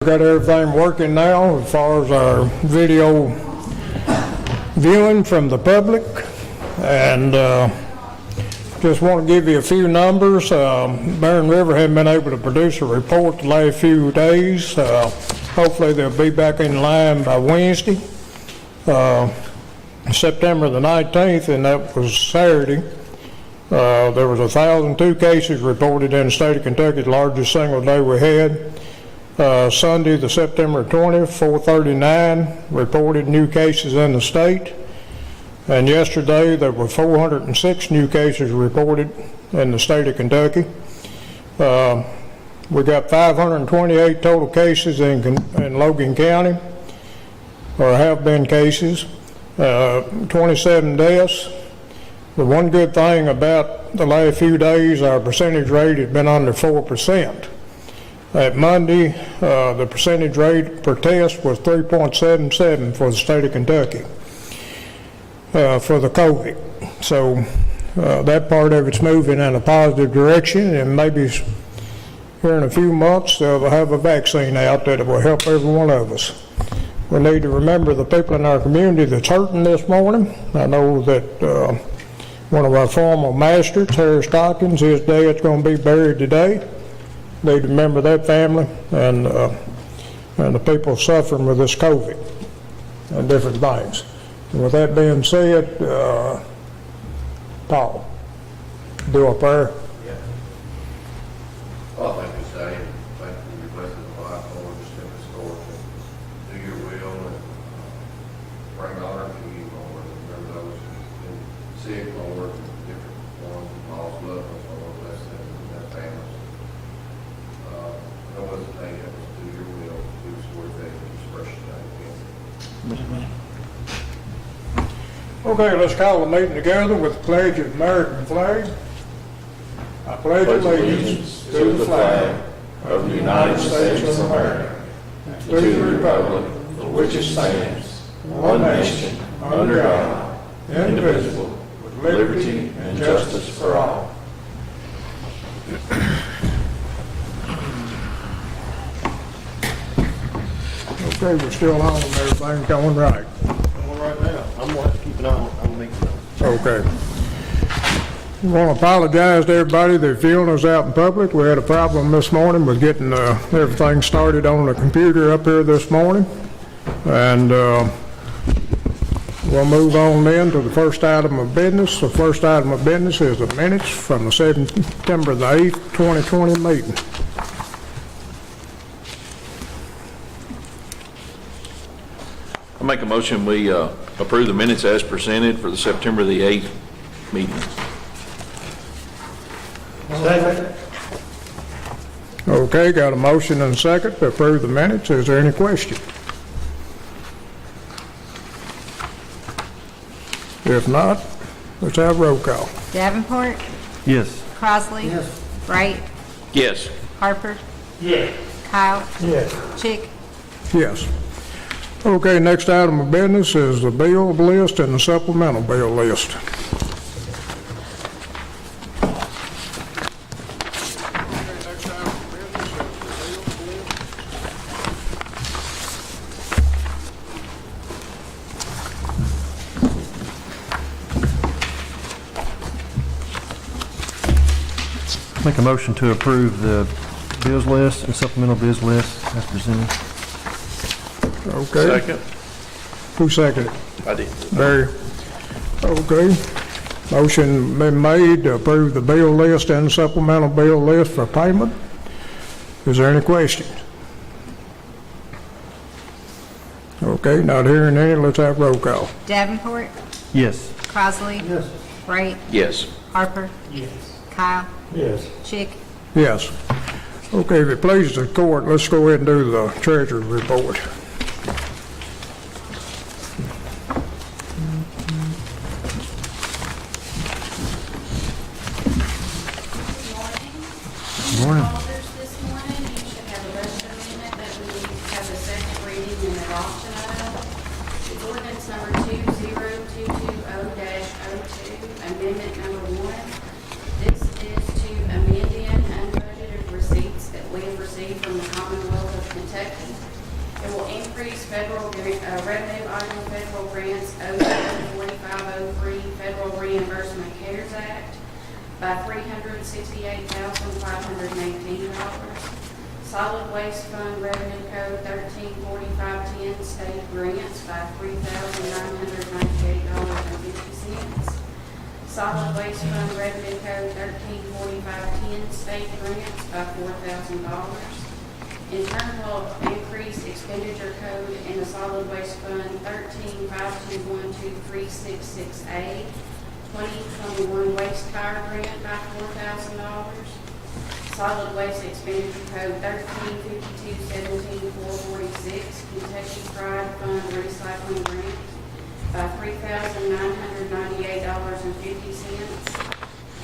Got everything working now as far as our video viewing from the public, and just want to give you a few numbers. Barren River hasn't been able to produce a report the last few days. Hopefully they'll be back in line by Wednesday, September the 19th, and that was Saturday. There was 1,002 cases reported in the state of Kentucky, the largest single day we had. Sunday, the September 20th, 439 reported new cases in the state. And yesterday, there were 406 new cases reported in the state of Kentucky. We got 528 total cases in Logan County, or have been cases, 27 deaths. The one good thing about the last few days, our percentage rate has been under 4%. At Monday, the percentage rate per test was 3.77 for the state of Kentucky for the COVID. So that part of it's moving in a positive direction, and maybe here in a few months they'll have a vaccine out that will help every one of us. We need to remember the people in our community that's hurting this morning. I know that one of our former masters, Harry Stockings, his dad's going to be buried today. Need to remember that family and the people suffering with this COVID and different things. And with that being said, Paul, do a prayer. Yeah. Well, thank you, State. Thank you for your blessings of life, Lord. Just help us, Lord, to do your will and bring honor to you, Lord. Remember those who've been sick, Lord, different ones, lost loved ones, Lord, bless them and their families. No other thing, help us do your will, do this word thing, expression name. Okay, let's call the meeting together with the pledge of the American flag. I pledge allegiance to the flag of the United States of America, and to the republic for which it stands, one nation, under God, indivisible, with liberty and justice for all. Okay, we're still on and everything's going right. Going right now. I'm going to have to keep an eye on me. Okay. I want to apologize to everybody that viewing us out in public. We had a problem this morning with getting everything started on the computer up here this morning. And we'll move on then to the first item of business. The first item of business is the minutes from the September the 8th, 2020 meeting. I make a motion we approve the minutes as presented for the September the 8th meeting. Second. Okay, got a motion and a second to approve the minutes. Is there any question? If not, let's have roll call. Davenport, Yes. Crosley. Yes. Wright, Yes. Harper, Yes. Kyle, Yes. Chick. Yes. Okay, next item of business is the bill list and the supplemental bill list. Make a motion to approve the bills list and supplemental bills list as presented. Okay. Second. Who seconded it? I did. Barry. Okay. Motion been made to approve the bill list and supplemental bill list for payment. Is there any questions? Okay, not hearing any, let's have roll call. Davenport, Yes. Crosley. Yes. Wright, Yes. Harper, Yes. Kyle, Yes. Chick. Yes. Okay, if it pleases the court, let's go ahead and do the treasurer's report. Morning. Orders this morning, you should have a budget amendment that we need to have a second reading and adoption of. It's ordinance number 20220-02, amendment number 1. This is to amend in unbudgeted receipts that we have received from the Commonwealth of Kentucky. It will increase revenue item federal grants 074503 Federal Reimbursement CARES Act by $368,518. Solid Waste Fund Revenue Code 134510 State Grants by $3,998.50. Solid Waste Fund Revenue Code 134510 State Grants by $4,000. Internal Increased Expenditure Code in the Solid Waste Fund 1352123666A 2021 Waste Tire Grant by $4,000. Solid Waste Expenditure Code 135217446 Kentucky Pride Fund Recycling Grant by $3,998.50.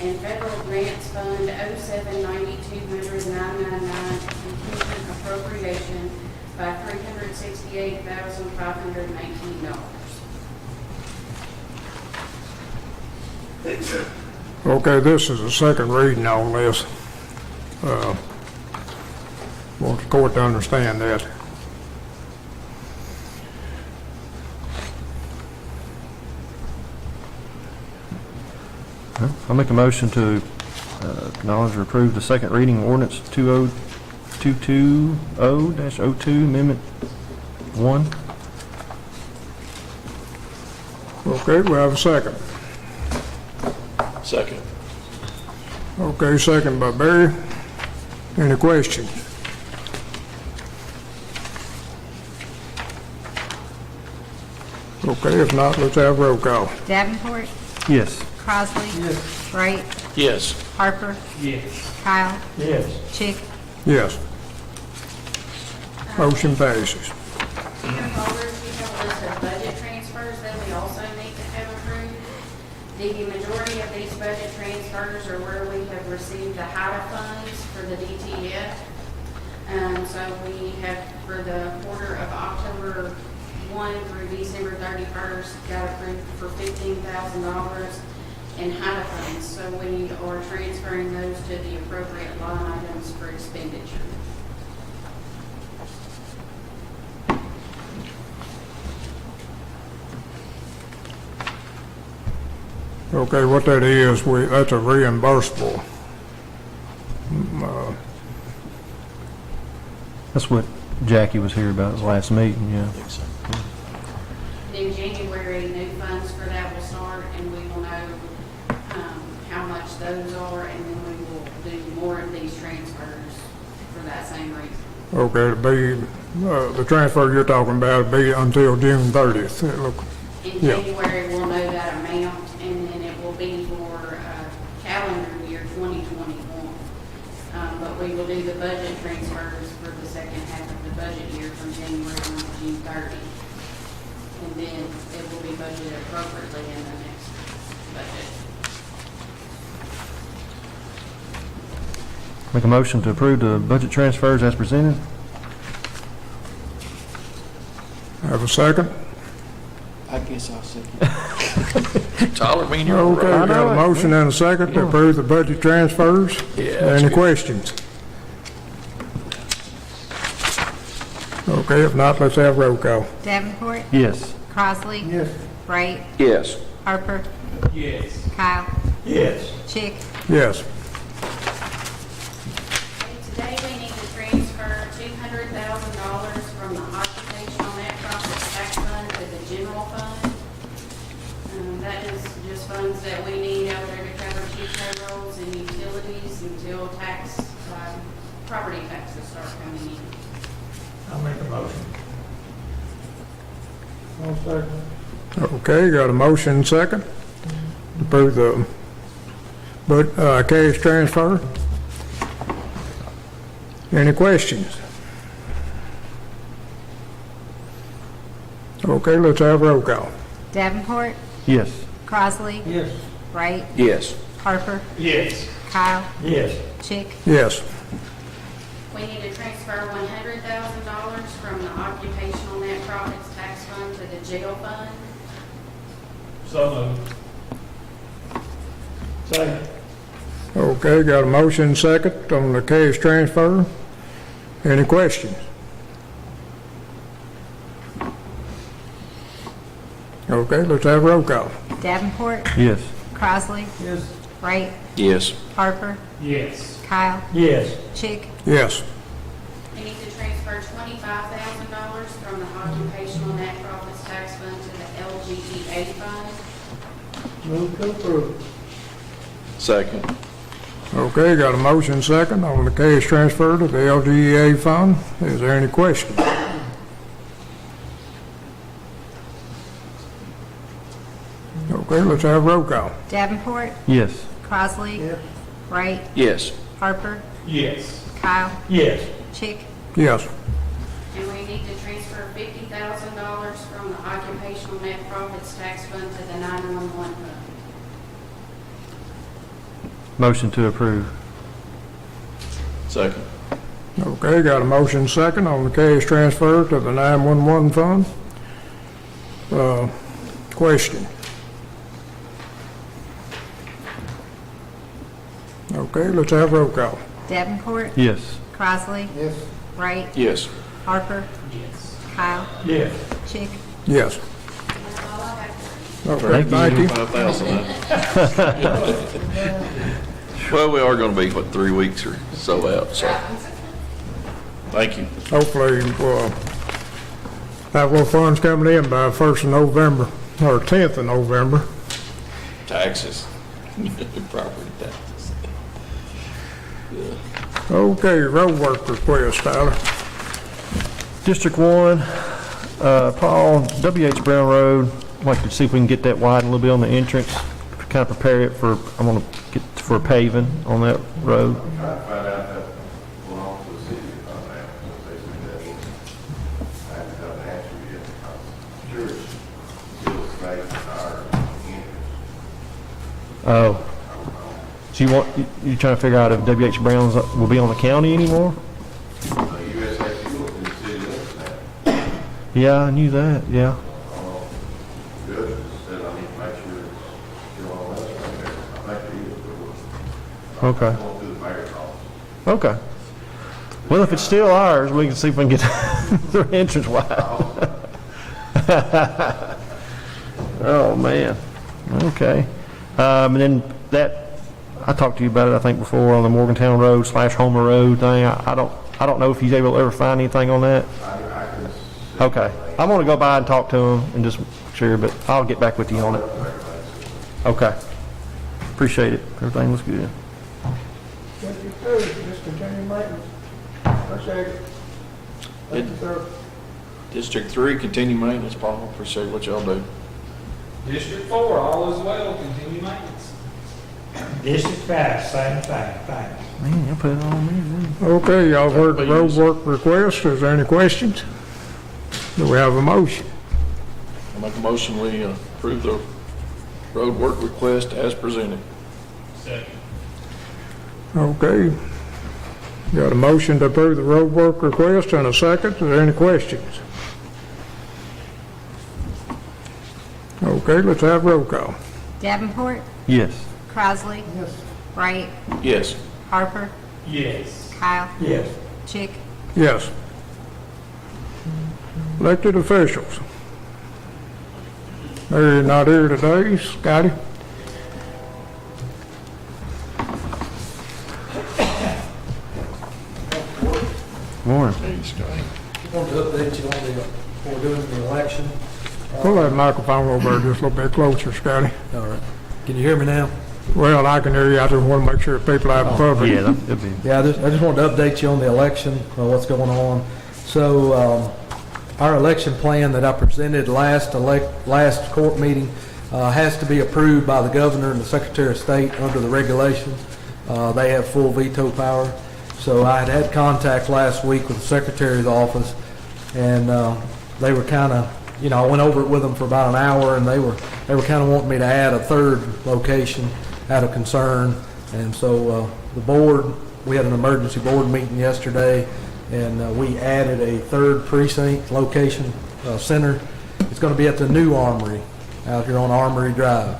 And Federal Grants Fund 0790200-999 contingent appropriation by $368,518. Okay, this is the second reading on this. Want the court to understand that. I'll make a motion to acknowledge or approve the second reading of ordinance 20220-02, Amendment 1. Okay, we have a second. Second. Okay, second by Barry. Any questions? Okay, if not, let's have roll call. Davenport, Yes. Crossley. Wright, Yes. Harper, Yes. Kyle, Yes. Chick, Yes. Motion passes. In your folders, we have a list of budget transfers that we also need to have approved. The majority of these budget transfers are where we have received the HIDA funds for the DTF. So we have, for the quarter of October 1 through December 31st, got approved for $15,000 in HIDA funds. So we are transferring those to the appropriate line items for expenditure. Okay, what that is, that's a reimbursable. That's what Jackie was here about the last meeting, yeah. In January, new funds for that will start, and we will know how much those are, and then we will do more of these transfers for that same reason. Okay, it'll be, the transfer you're talking about will be until June 30th. In Yeah. January, we'll know that amount, and then it will be for calendar year 2021. But we will do the budget transfers for the second half of the budget year from January 1 to June 30. And then it will be budgeted appropriately in the next budget. Make a motion to approve the budget transfers as presented. Have a second? I guess I'll second. Tyler, me and you are Okay, right. we got a motion and a second to approve the budget transfers. Yeah, that's Any good. questions? Okay, if not, let's have roll call. Davenport, Yes. Crossley. Wright, Yes. Harper, Yes. Kyle, Yes. Chick, Yes. Today, we need to transfer $200,000 from the occupational net profit tax fund to the general fund. That is just funds that we need out there to cover chief payrolls and utilities until property taxes start coming in. I'll make a motion. Okay, got a motion and second to approve the cash transfer. Any questions? Okay, let's have roll call. Davenport, Yes. Crossley. Yes. Wright, Yes. Harper, Yes. Kyle, Yes. Chick, Yes. We need to transfer $100,000 from the occupational net profits tax fund to the jail fund. So moved. Second. Okay, got a motion and second on the cash transfer. Any questions? Okay, let's have roll call. Davenport, Yes. Crossley, Yes. Wright, Yes. Harper, Yes. Kyle, Yes. Chick, Yes. We need to transfer $25,000 from the occupational net profits tax fund to the LGEA fund. Move to approve. Second. Okay, got a motion second on the cash transfer to the LGEA fund. Is there any question? Okay, let's have roll call. Davenport, Yes. Crossley, Wright, Yes. Harper, Yes. Kyle, Yes. Chick, Yes. And we need to transfer $50,000 from the occupational net profits tax fund to the 911 fund. Motion to approve. Second. Okay, got a motion second on the cash transfer to the 911 fund. Question? Okay, let's have roll call. Davenport, Yes. Crossley, Yes. Wright, Yes. Harper, Yes. Kyle, Yes. Chick, Yes. That's all I have. Okay, thank you. 5,000. Well, we are gonna be, 3 weeks or so out, so. Thank you. Hopefully, have more funds coming in by 1st of November, or 10th of November. Taxes. Property taxes. Okay, road work request, Tyler. District 1, Paul, W.H. Brown Road, I'd like to see if we can get that widened a little bit on the entrance, kind of prepare it for, I'm gonna get for paving on that road. Trying to find out that belongs to the city of Conneaut, they said that was, I haven't got an answer yet. I'm sure it's still safe, our interest. Oh. So you trying to figure out if W.H. Brown's will be on the county anymore? The USA Fuel in the city limits now. Yeah, I knew that, yeah. Good, said I need to make sure it's still on us right there. I think it is, but we're Okay, going through the mayor's office. okay. Well, if it's still ours, we can see if we can get the entrance wide. Oh, man. Okay. And then that, I talked to you about it, I think, before on the Morgantown Road / Homer Road thing. I don't know if he's able to ever find anything on that. I can. Okay. I'm gonna go by and talk to him and just sure, but I'll get back with you on it. Okay. Appreciate it. Everything looks good. Just continue maintenance. Appreciate it. Thank you, sir. District 3, continue maintenance, Paul. Appreciate what y'all do. District 4, all is well, continue maintenance. District 5, same thing, thanks. Man, you put it on me. Okay, y'all heard the road work request. Is there any questions? Do we have a motion? I make a motion, we approve the road work request as presented. Second. Okay. Got a motion to approve the road work request and a second. Is there any questions? Okay, let's have roll call. Davenport, Yes. Crossley, Wright, Yes. Harper, Yes. Kyle, Yes. Chick, Yes. Elected officials. They're not here today. Scotty? Morning. Hey, Scotty. Want to update you on the, we're doing the election. Pull that microphone over there just a little bit closer, Scotty. All right. Can you hear me now? Well, I can hear you. I just want to make sure people out in public. Yeah, that'd be. Yeah, I just wanted to update you on the election, what's going on. So, our election plan that I presented last court meeting has to be approved by the governor and the secretary of state under the regulations. They have full veto power. So I had contact last week with the secretary's office, and they were kind of, I went over it with them for about an hour, and they were kind of wanting me to add a third location out of concern. And so the board, we had an emergency board meeting yesterday, and we added a third precinct location center. It's going to be at the new Armory out here on Armory Drive.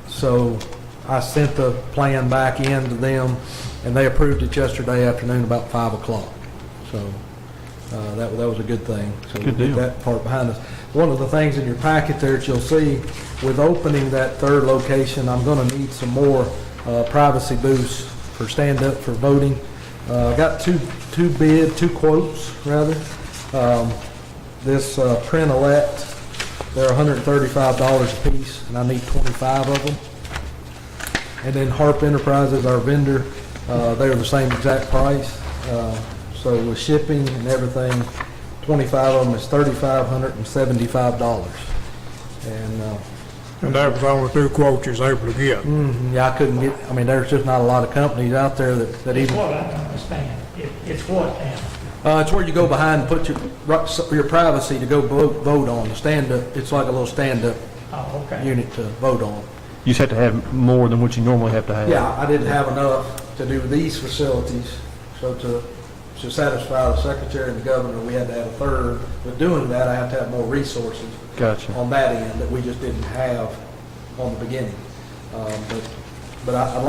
So I sent the plan back in to them, and they approved it yesterday afternoon about 5 o'clock. So That was a good thing. So Good we get deal. that part behind us. One of the things in your packet there that you'll see, with opening that third location, I'm going to need some more privacy booths for stand-up for voting. Got two quotes, rather. This print-elect, they're $135 a piece, and I need 25 of them. And then Harp Enterprises, our vendor, they're the same exact price. So with shipping and everything, 25 of them is $3,575. And that was the only two quotes you was able to get. Yeah, I couldn't get, I mean, there's just not a lot of companies out there that It's even, what I don't understand. It's what now? it's where you go behind and put your privacy to go vote on, the stand-up, it's like a little stand-up Oh, okay. unit to vote on. You just have to have more than what you normally have to have. Yeah, I didn't have enough to do these facilities, so to satisfy the secretary and the governor, we had to have a third. With doing that, I have to have more resources Gotcha. on that end that we just didn't have on the beginning. But I'd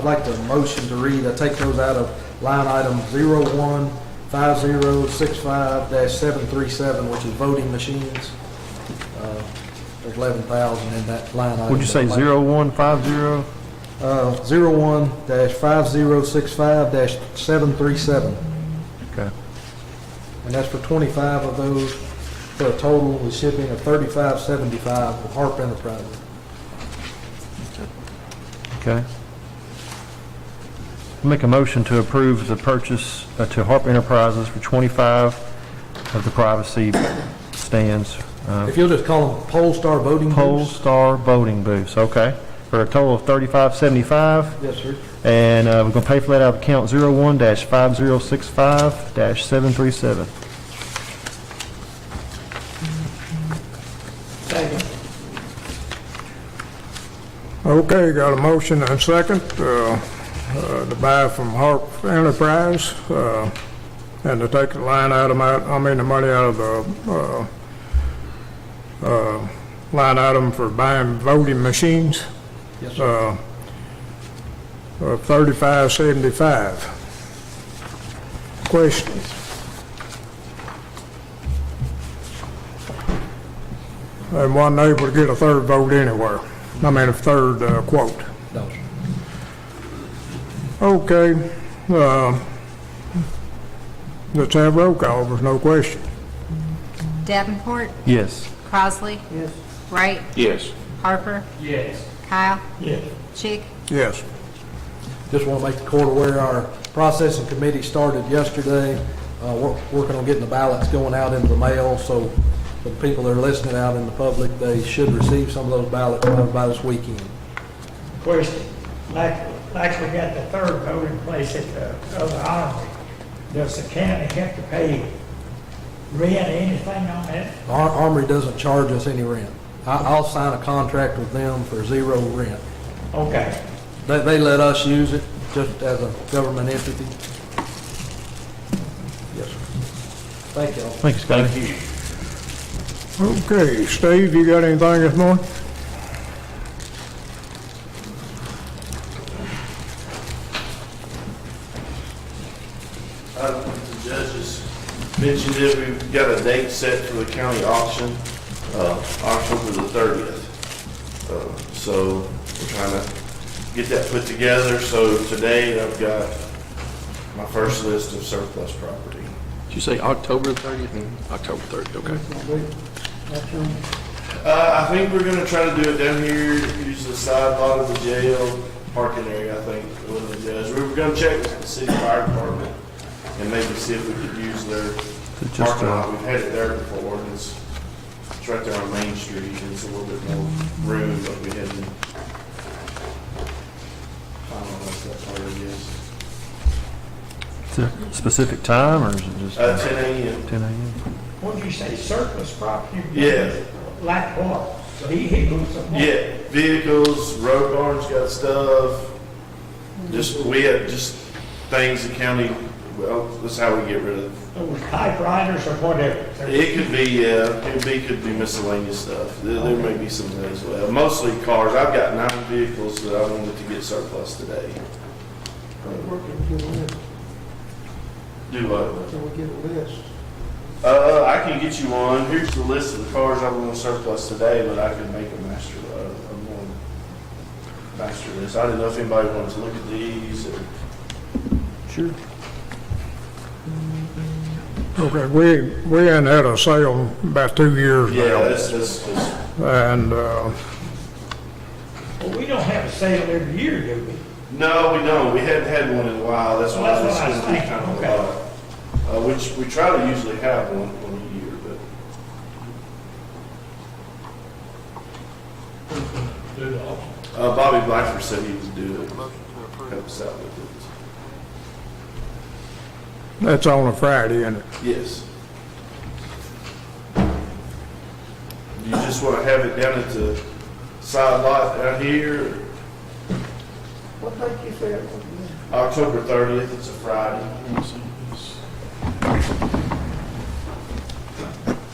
like to motion to read, I take those out of line item 015065-737, which is voting machines. There's 11,000 in that line item. Would you say 0150? 01-5065-737. Okay. And that's for 25 of those, for a total with shipping of $35.75 with Harp Enterprises. Okay. Make a motion to approve the purchase to Harp Enterprises for 25 of the privacy stands. If you'll just call them Polestar voting booths. Polestar voting booths, okay, for a total of $35.75. Yes, sir. And we're going to pay for that out of account 01-5065-737. Second. Okay, got a motion and a second to buy from Harp Enterprise and to take the line item out, the money out of the line item for buying voting machines. Yes, sir. Of $35.75. Questions? And wasn't able to get a third vote anywhere. I mean, a third quote. No, sir. Okay, let's have roll call, there's no question. Davenport, Yes. Crossley. Yes. Wright, Yes. Harper, Yes. Kyle, Yes. Chick. Yes. Just want to make the court aware our processing committee started yesterday. We're working on getting the ballots going out into the mail, so for the people that are listening out in the public, they should receive some of those ballots by this weekend. Question. Like we got the third voting place at the other armory, does the county have to pay rent or anything on that? Our Armory doesn't charge us any rent. I'll sign a contract with them for zero rent. Okay. They let us use it just as a government entity. Yes, sir. Thank you all. Thanks, Scotty. Thank you. Okay, Steve, you got anything this morning? The judges mentioned it, we've got a date set for the county auction, October the 30th. So we're trying to get that put together. So today I've got my first list of surplus property. Did you say October 30th? October 30th, okay. I think we're gonna try to do it down here, use the side lot of the jail parking area, I think, with the judge. We were gonna check with the city fire department and maybe see if we could use their parking lot. We've had it there before, and it's right there on Main Street, and it's a little bit more room, but we hadn't. I don't know if that's what it is. Is there a specific time, or is it just 10 a.m. 10 a.m.? What did you say, surplus property? Yeah. Like what? Vehicles or what? Yeah, vehicles, road barns got stuff. We have just things the county, well, that's how we get rid of. Those typewriters or whatever? It could be, could be miscellaneous stuff. There may be some of that as well. Mostly cars. I've got 9 vehicles that I wanted to get surplus today. Do what? Can we get a list? I can get you one. Here's the list of the cars I'm going to surplus today, but I can make a master list. I didn't know if anybody wanted to look at these. Or... Sure. Okay, we hadn't had a sale about 2 years Yeah, now. that's And, Well, we don't have a sale every year, do we? no, we don't. We hadn't had one in a while. That's why Well, this that's is what I was kind of thinking. a lot. Which we try to usually have one a year, but. Bobby Blackford said he would do it. Help us out with it. that's on a Friday, isn't it? Yes. You just want to have it down at the side lot out here? What date you said? October 30th, it's a Friday.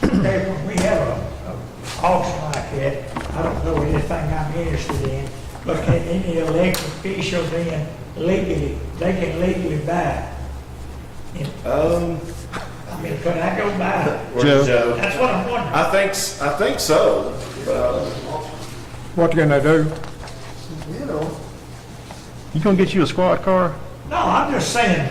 Okay, when we have a auction like that, I don't know anything I'm interested in, but can any elected official then legally, they can legally buy? I mean, could I go buy? Where's Joe? That's what I'm wondering. I think so. What can they do? You gonna get you a squad car? No, I'm just saying,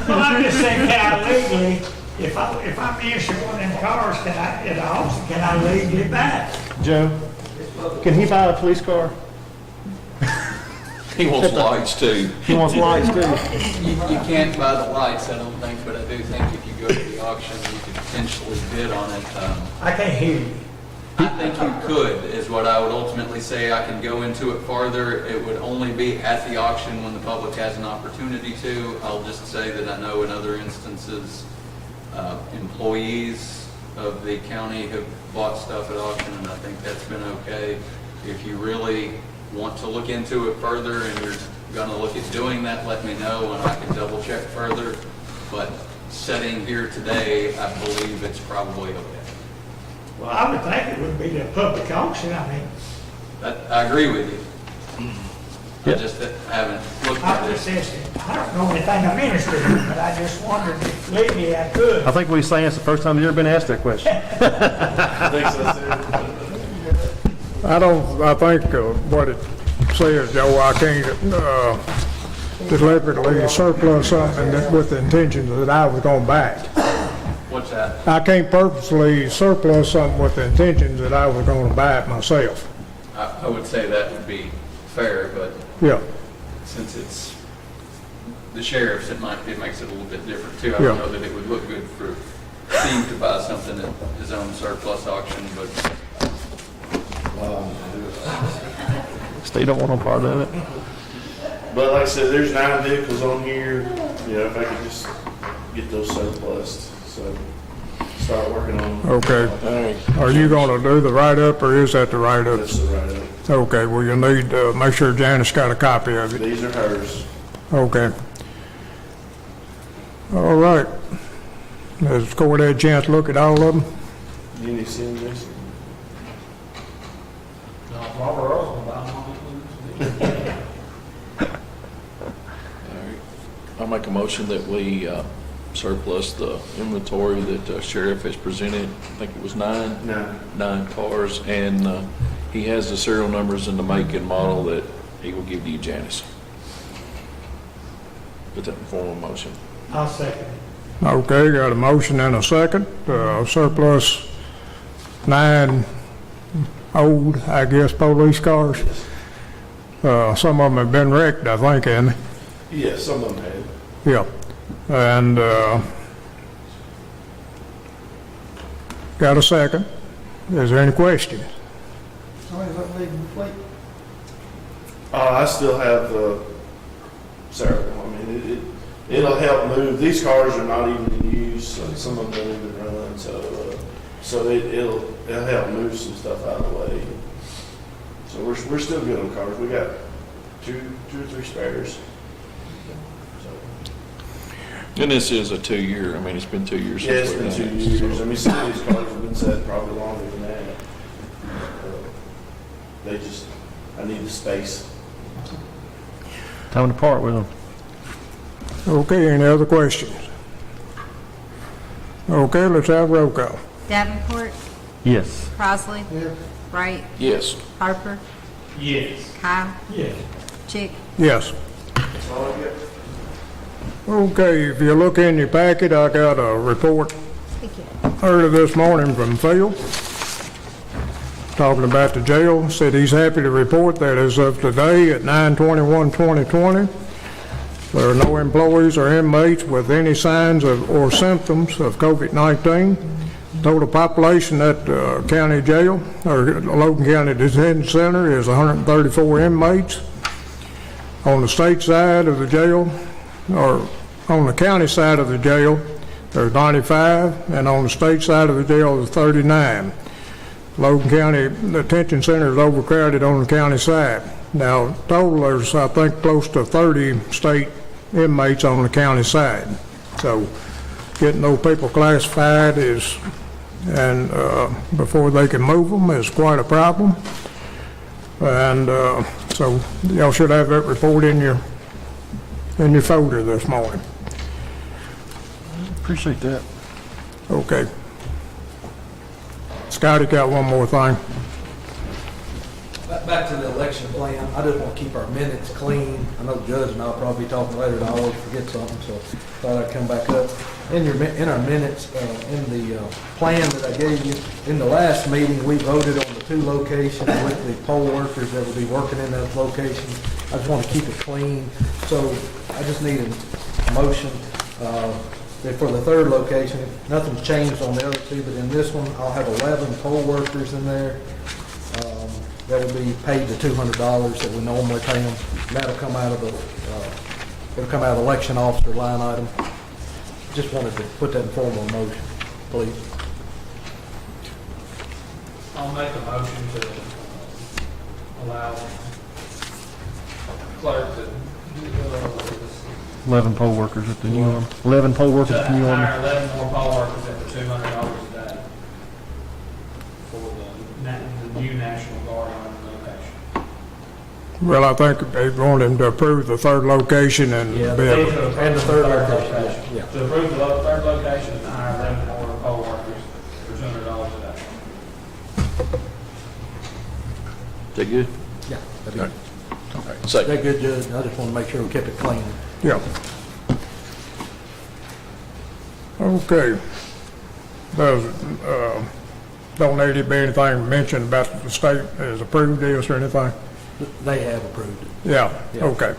well, I'm just saying, can I legally, if I'm interested in one of them cars, can I, at the auction, can I legally buy it? Joe, can he buy a police car? He wants lights too. He wants lights too. You can't buy the lights, I don't think, but I do think if you go to the auction, you could potentially bid on it. I can't hear you. I think you could, is what I would ultimately say. I can go into it farther. It would only be at the auction when the public has an opportunity to. I'll just say that I know in other instances, employees of the county have bought stuff at auction, and I think that's been okay. If you really want to look into it further and you're going to look at doing that, let me know and I can double check further. But sitting here today, I believe it's probably okay. Well, I would think it would be the public auction, I mean, I agree with you. I Yeah. just haven't looked I'm at just it. asking, I don't know anything I'm interested in, but I just wondered if legally I could. I think we saying it's the first time you've ever been asked that question. I think so too. I think what it says, Joe, I can't deliberately surplus something with the intention that I was going to buy it. What's that? I can't purposely surplus something with the intentions that I was going to buy it myself. I would say that would be fair, but Yeah, since it's the sheriff's, it makes it a little bit different too. I Yeah. don't know that it would look good for Steve to buy something at his own surplus auction, but Steve don't want no part of it. But like I said, there's 9 vehicles on here. You know, if I could just get those surplused, so start working on them. okay. All right. Are you going to do the write-up, or is that the write-up? That's the write-up. Okay, well, you'll need, make sure Janice got a copy of it. These are hers. Okay. All right. Has Court had a chance to look at all of them? You need to see them, Jason? I'll make a motion that we surplus the inventory that the sheriff has presented. I think it was nine. No. 9 cars, and he has the serial numbers and the make and model that he will give to you, Janice. Put that in form of motion. I'll second it. Okay, got a motion and a second. Surplus 9 old, I guess, police cars. Some of them have been wrecked, I think, haven't they? Yeah, some of them had. Yeah. And got a second. Is there any questions? I still have several. I mean, it'll help move. These cars are not even in use. So some of them don't even run. So it'll help move some stuff out of the way. So we're still good on cars. We got two or three spares. And this is a 2-year, I mean, it's been 2 years Yeah, it's since been we've 2 done it. years. I mean, some of these cars have been set probably longer than that. I need the space. Time to part with them. Okay, any other questions? Okay, let's have roll call. Davenport, Yes. Crossley. Wright, Yes. Harper, Yes. Kyle, Yes. Chick. Yes. Okay, if you look in your packet, I got a report Thank you. early this morning from Phil, talking about the jail. Said he's happy to report that as of today at 9/21/2020, there are no employees or inmates with any signs of or symptoms of COVID-19. Total population at county jail, or Logan County Detention Center, is 134 inmates. On the state side of the jail, or on the county side of the jail, there's 95, and on the state side of the jail, there's 39. Logan County Detention Center is overcrowded on the county side. Now, total, there's, I think, close to 30 state inmates on the county side. So, getting those people classified is, and before they can move them, is quite a problem. And so, y'all should have that report in your folder this morning. Appreciate that. Okay. Scotty got one more thing. Back to the election plan, I just want to keep our minutes clean. I know the judge and I'll probably be talking later, and I always forget something, so thought I'd come back up. In our minutes, in the plan that I gave you, in the last meeting, we voted on the 2 locations with the poll workers that will be working in those locations. I just want to keep it clean, so I just need a motion that for the 3rd location. Nothing's changed on the other 2, but in this one, I'll have 11 poll workers in there. That will be paid the $200 that we normally pay them. And that'll come out of the, it'll come out of the election officer line item. Just wanted to put that in form of a motion, please. I'll make a motion to allow clerk to 11 poll workers at the new one. 11 poll workers at the new one. hire 11 more poll workers at the $200 a day for the new National Guard on location. Well, I think they want him to approve the 3rd location and Yeah, be able And the third location, yeah. To approve the 3rd location and hire 11 more poll workers for $200 a day. Is that good? Yeah. that'd be- All right. Second. That good, Judge. I just want to make sure we kept it clean. Yeah. Okay. Does, don't need to be anything mentioned about the state has approved this or anything? They have approved it. Yeah, Yeah. okay.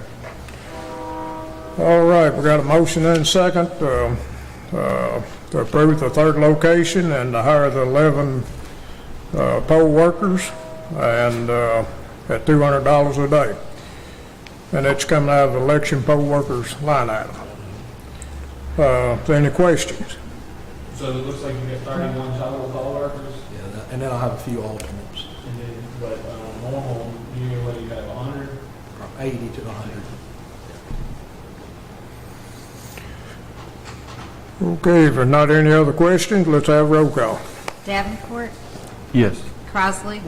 All right, we got a motion and a second to approve the 3rd location and to hire the 11 poll workers and at $200 a day. And it's coming out of the election poll workers line item. Any questions? So it looks like you got 31 total poll workers, Yeah, and then I'll have a few alternates, and then, but normal, usually you have 100. from 80 to 100. Okay, if there's not any other questions, let's have roll call. Davenport, Yes. Crossley.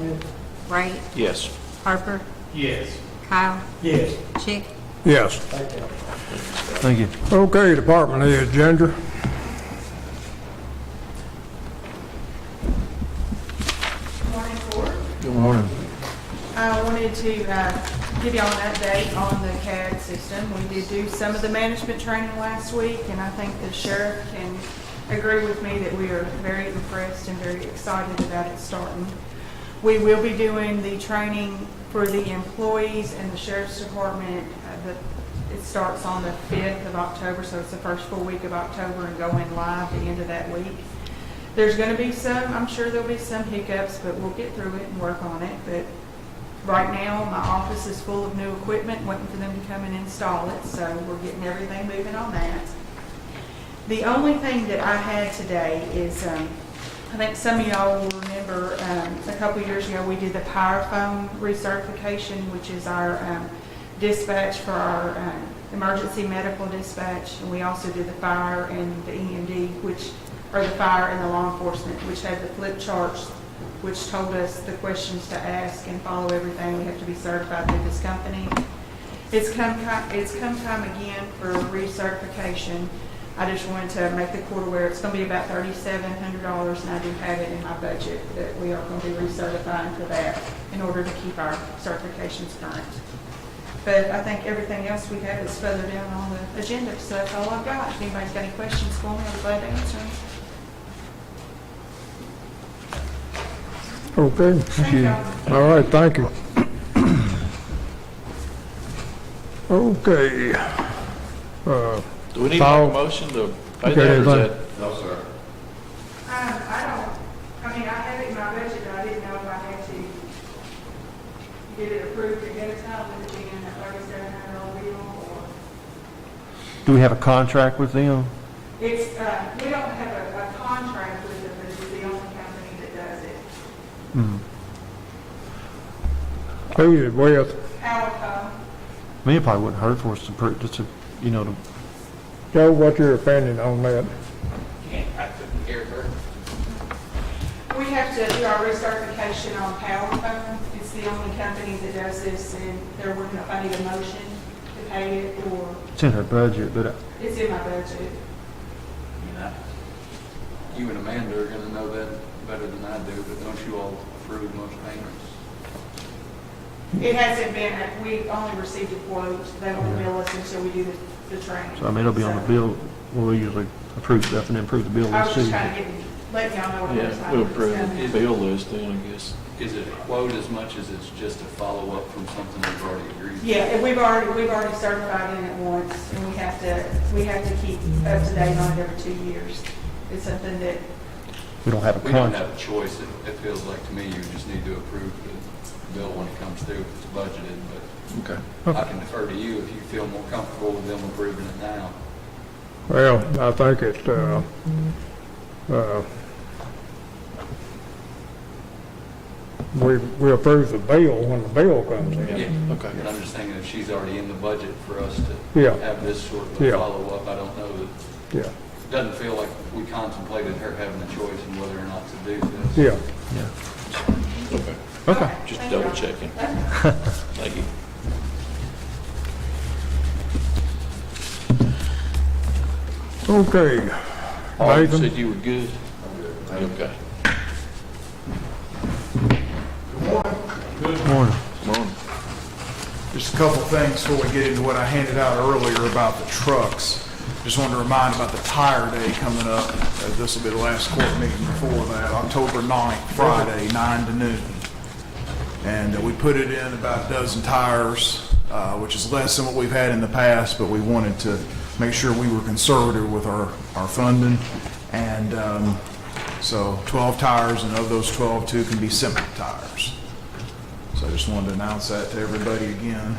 Wright, Yes. Harper, Yes. Kyle, Yes. Chick. Yes. Thank you. Okay, Department Head, Ginger. Morning, Board. Good morning. I wanted to give y'all an update on the CAD system. We did do some of the management training last week, and I think the sheriff can agree with me that we are very impressed and very excited about it starting. We will be doing the training for the employees and the sheriff's department. It starts on the 5th of October, so it's the first full week of October, and going live the end of that week. There's going to be some, I'm sure there'll be some hiccups, but we'll get through it and work on it. But right now, my office is full of new equipment, waiting for them to come and install it, so we're getting everything moving on that. The only thing that I had today is, I think some of y'all will remember, a couple of years ago, we did the Power Phone recertification, which is our dispatch for our emergency medical dispatch, and we also did the fire and the EMD, which are the fire and the law enforcement, which had the flip charts, which told us the questions to ask and follow everything. We have to be certified through this company. It's come time again for recertification. I just wanted to make the court aware, it's gonna be about $3,700, and I do have it in my budget that we are gonna be recertifying for that in order to keep our certifications current. But I think everything else we have is further down on the agenda, so that's all I've got. If anybody's got any questions for me, I'll be glad to answer them. Okay. Thank you. All right, thank you. Okay. Do we need to Paul? make a motion to pay Okay, that, or is then. that? No, sir. I have it in my budget, but I didn't know if I had to get it approved ahead of time with it being a $3,700 bill, or... Do we have a contract with them? It's, we don't have a contract with them, but it's the only company that does it. Who's it with? Alico. I mean, it probably wouldn't hurt for us to, just to, to Joe, what's your opinion on that? I couldn't hear her. We have to do our recertification on PowerPhone. It's the only company that does this, and they're working if I need a motion to pay it, or it's in her budget, but it's in my budget. You know, you and Amanda are gonna know that better than I do, but don't you all approve most payments? It hasn't been, we only received a quote. They won't bill us until we do the training. so I mean, it'll be on the bill. Well, we usually approve stuff and then approve the bill I list was too. just trying to let y'all know what it was. Yeah, we'll approve the bill list then, I guess. Is it a quote as much as it's just a follow-up from something we've already agreed to? Yeah, and we've already certified in it once, and we have to keep up to date on it every 2 years. It's something that, We don't have a We don't contract. have a choice. It feels like to me you just need to approve the bill when it comes through, if it's budgeted, Okay. but I can defer to you if you feel more comfortable with them approving it now. Well, I think it's, we approve the bill when the bill comes in. Yeah. Okay. But I'm just thinking if she's already in the budget for us to Yeah. have this sort of Yeah. a follow-up, I don't know that, Yeah, it doesn't feel like we contemplated her having a choice in whether or not to do this. yeah. Okay. Okay. Just Thank you. double checking. Thank you. Okay. Paul, you Nathan? said you were good? Okay. Morning. Morning. Just a couple things before we get into what I handed out earlier about the trucks. Just wanted to remind about the tire day coming up. This will be the last court meeting before that, October 9th, Friday, 9 to noon. And we put it in about a dozen tires, which is less than what we've had in the past, but we wanted to make sure we were conservative with our funding. And so 12 tires, and of those 12, 2 can be semi tires. So I just wanted to announce that to everybody again.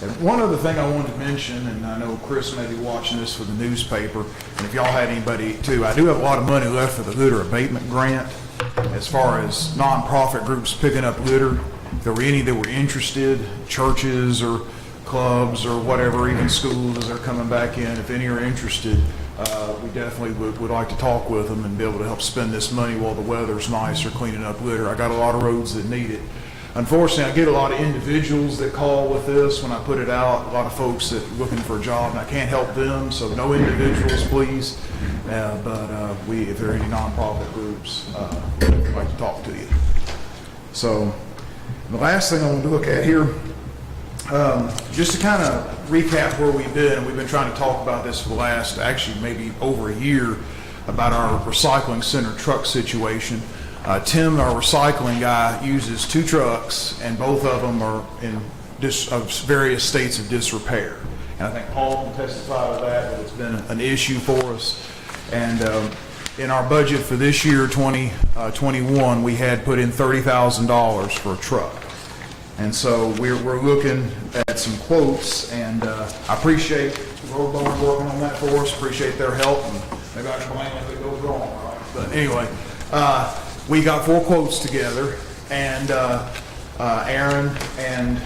And one other thing I wanted to mention, and I know Chris may be watching this for the newspaper, and if y'all had anybody too, I do have a lot of money left for the litter abatement grant. As far as nonprofit groups picking up litter, if there were any that were interested, churches or clubs or whatever, even schools as they're coming back in, if any are interested, we definitely would like to talk with them and be able to help spend this money while the weather's nice or cleaning up litter. I got a lot of roads that need it. Unfortunately, I get a lot of individuals that call with this when I put it out, a lot of folks that are looking for a job, and I can't help them, so no individuals, please. But if there are any nonprofit groups, we'd like to talk to you. So the last thing I want to look at here, just to kind of recap where we've been trying to talk about this for the last, actually maybe over a year, about our recycling center truck situation. Tim, our recycling guy, uses 2 trucks, and both of them are in various states of disrepair. And I think Paul can testify to that it's been an issue for us. And in our budget for this year, 2021, we had put in $30,000 for a truck. And so we're looking at some quotes, and I appreciate Road Barn working on that for us, appreciate their help, and maybe I can blame if it goes wrong, right? But anyway, we got 4 quotes together, and Aaron and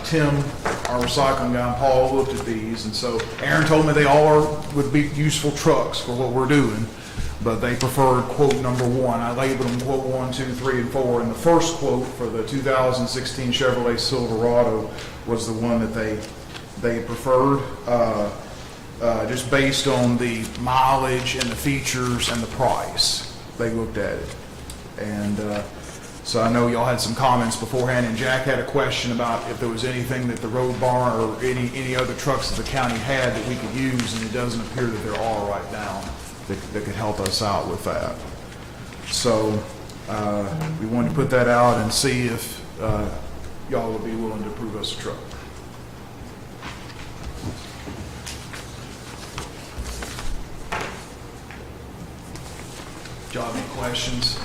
Tim, our recycling guy, and Paul looked at these, and so Aaron told me they all would be useful trucks for what we're doing, but they preferred quote number 1. I labeled them quote 1, 2, 3, and 4, and the first quote for the 2016 Chevrolet Silverado was the one that they preferred. just based on the mileage and the features and the price. They looked at it. And so I know y'all had some comments beforehand, and Jack had a question about if there was anything that the road barn or any other trucks that the county had that we could use, and it doesn't appear that there are right now that could help us out with that. So we wanted to put that out and see if y'all would be willing to approve us a truck. Do y'all have any questions?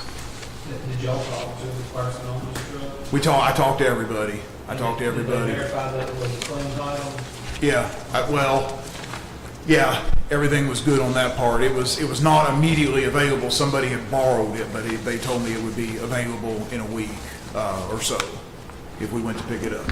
Did y'all talk to the person on this truck? I talked to everybody. Did they verify that it was a clean title? Yeah, yeah, everything was good on that part. It was not immediately available. Somebody had borrowed it, but they told me it would be available in a week or so if we went to pick it up.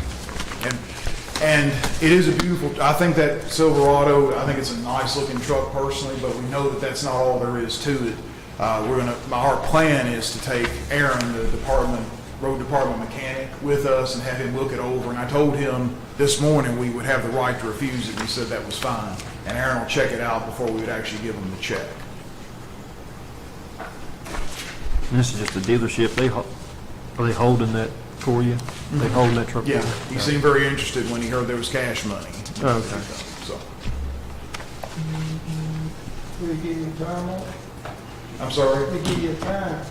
And it is a beautiful, I think that Silverado, I think it's a nice looking truck personally, but we know that that's not all there is to it. Our plan is to take Aaron, the road department mechanic, with us and have him look it over. And I told him this morning we would have the right to refuse it. He said that was fine. And Aaron will check it out before we would actually give him the check. And this is just a dealership. Are they holding that for you? They holding that truck for you? Yeah, he seemed very interested when he heard there was cash money. Oh, okay. So, Will he give you time on it? I'm sorry? Will he give you time?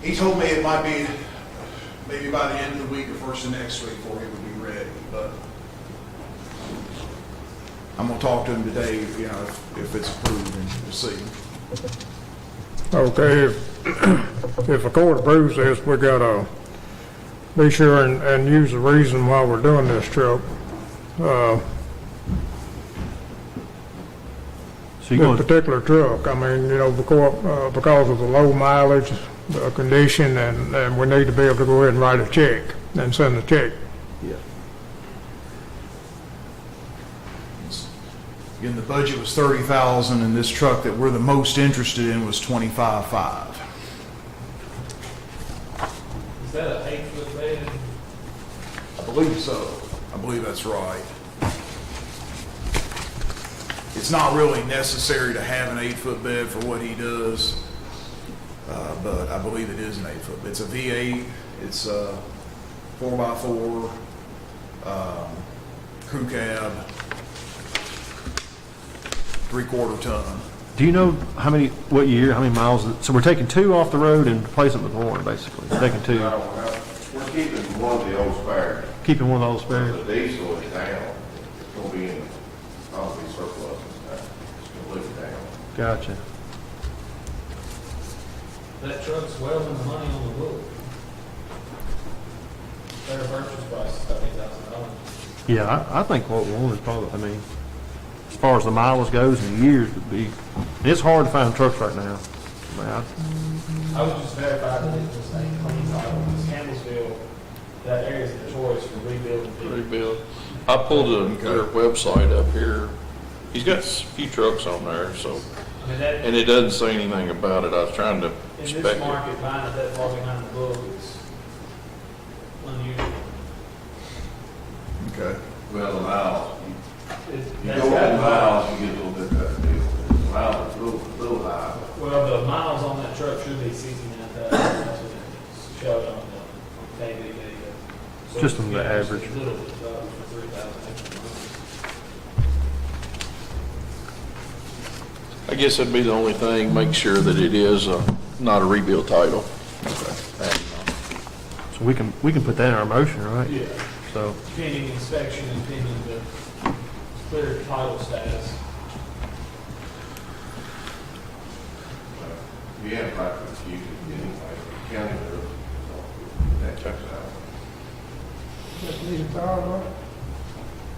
He told me it might be maybe by the end of the week or first of next week before he would be ready, but I'm gonna talk to him today, if it's approved, and we'll see. Okay, if the court approves this, we gotta be sure and use the reason why we're doing this truck. So you This particular truck, I mean, because of the low mileage, the condition, and we need to be able to go ahead and write a check and send the check. Yeah. Again, the budget was $30,000, and this truck that we're the most interested in was $25,500. Is that an 8-foot bed? I believe so. I believe that's right. It's not really necessary to have an 8-foot bed for what he does, but I believe it is an 8-foot. It's a V8. It's a 4x4 crew cab, 3/4 ton. Do you know what year, how many miles? So we're taking two off the road and replacing it with one, basically. Taking two. We're keeping one of the old spares. Keeping one of those spares. The diesel is down. It's gonna be in, probably surplus and stuff. It's gonna live down. Gotcha. That truck's well in the money on the book. Their purchase price is $30,000. Yeah, I think what we want is probably, as far as the mileage goes and years would be, it's hard to find trucks right now. I would just verify that it was a clean title. Because Campbellsville, that area is notorious for rebuilding. Rebuild. I pulled their website up here. He's got a few trucks on there, so, I mean, that, and it doesn't say anything about it. I was trying to in spec this it. market, buying it that far behind the book is unusual. Okay. Well, the miles, you That's go over got miles, you get a little bit better deal. The miles are a little high. Well, the miles on that truck should be 69,000. That's what it showed on the KV video. So Just on the it's average. A little bit for 3,000 extra miles. I guess that'd be the only thing, make sure that it is not a rebuild title. So we can put that in our motion, right? Yeah. So, Pending inspection and pending the clear title status. You have right to refuse it anyway. The county does. So that checks out. Just leave the tires on it.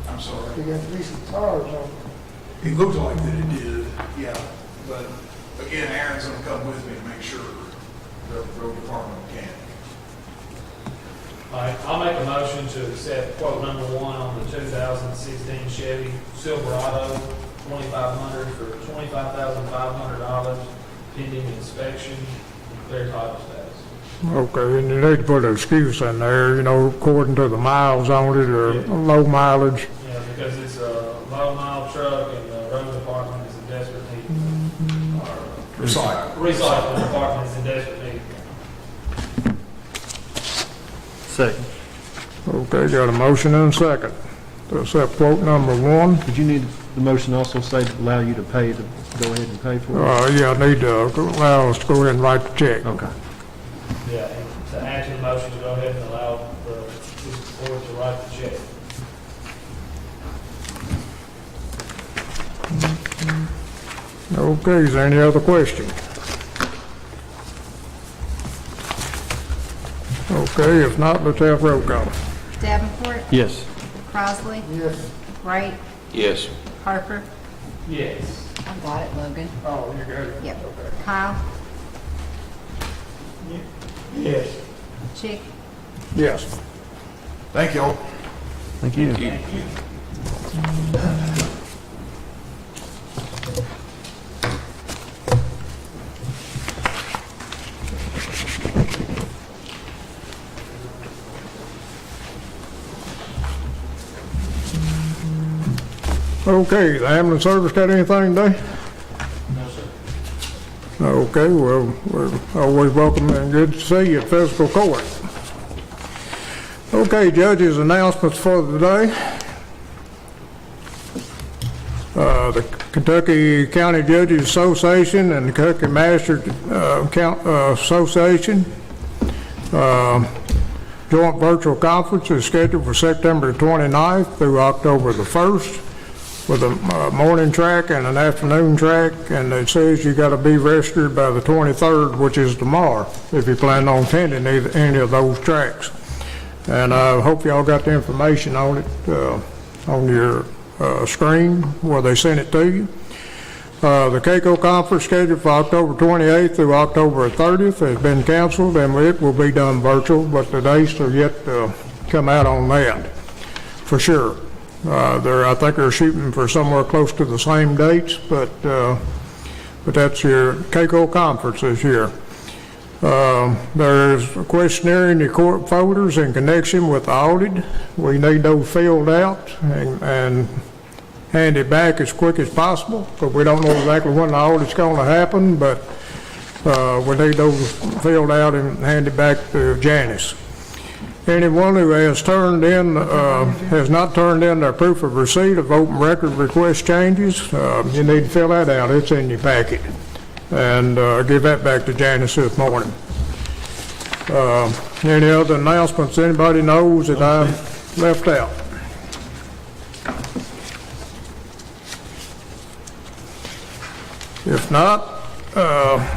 I'm sorry. You got to leave some tires on it. It looked like that it did, yeah. But again, Aaron's gonna come with me to make sure, the road department mechanic. All right, I'll make a motion to accept quote number 1 on the 2016 Chevy Silverado 2500 for $25,500 pending inspection and clear title status. Okay, and you need to put an excuse in there, according to the miles on it or Yeah. low mileage. Yeah, because it's a low 12-mile truck, and the road department is in desperate need. Our recycling department is in desperate need. Second. Okay, got a motion and a second to accept quote number 1. Did you need the motion also say to allow you to pay, to go ahead and pay for it? Yeah, I need to allow us to go ahead and write the check. Okay. Yeah, and to add to the motion to go ahead and allow the board to write the check. Okay, is there any other question? Okay, if not, let's have roll call. Davenport, Yes. Crossley. Yes. Wright, Yes. Harper. Yes. I got it, Logan. Oh, you got it? Yep. Kyle, Yes. Chick, Yes. Thank y'all. Thank you. Okay, the ambulance service got anything today? No, sir. Okay, well, we're always welcome and good to see you at Fiscal Court. Okay, judges' announcements for the day. The Kentucky County Judges Association and the Kentucky Master Association joint virtual conference is scheduled for September 29th through October the 1st. With a morning track and an afternoon track, and it says you got to be registered by the 23rd, which is tomorrow, if you plan on attending any of those tracks. And I hope y'all got the information on it on your screen where they sent it to you. The CAECO conference scheduled for October 28th through October 30th has been canceled, and it will be done virtual, but the dates are yet to come out on that for sure. I think they're shooting for somewhere close to the same dates, but that's your CAECO conference this year. There's a questionnaire in your court folders in connection with the audit. We need those filled out and handed back as quick as possible, because we don't know exactly when the audit's going to happen, but we need those filled out and handed back to Janice. Anyone who has has not turned in their proof of receipt of open record request changes, you need to fill that out. It's in your packet. And give that back to Janice this morning. Any other announcements anybody knows that I left out? If not,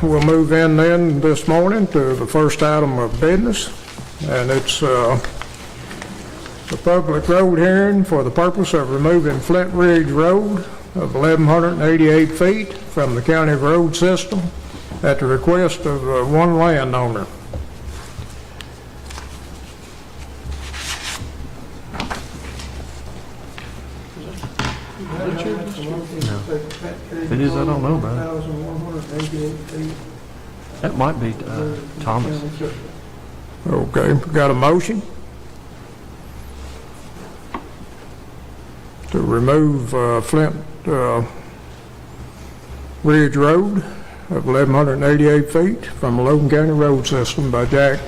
we'll move in then this morning to the first item of business. And it's the public road hearing for the purpose of removing Flint Ridge Road of 1,188 feet from the county road system at the request of one landowner. If it is, I don't know, bro. That might be Thomas. Okay, got a motion to remove Flint Ridge Road of 1,188 feet from the Logan County road system by Jack.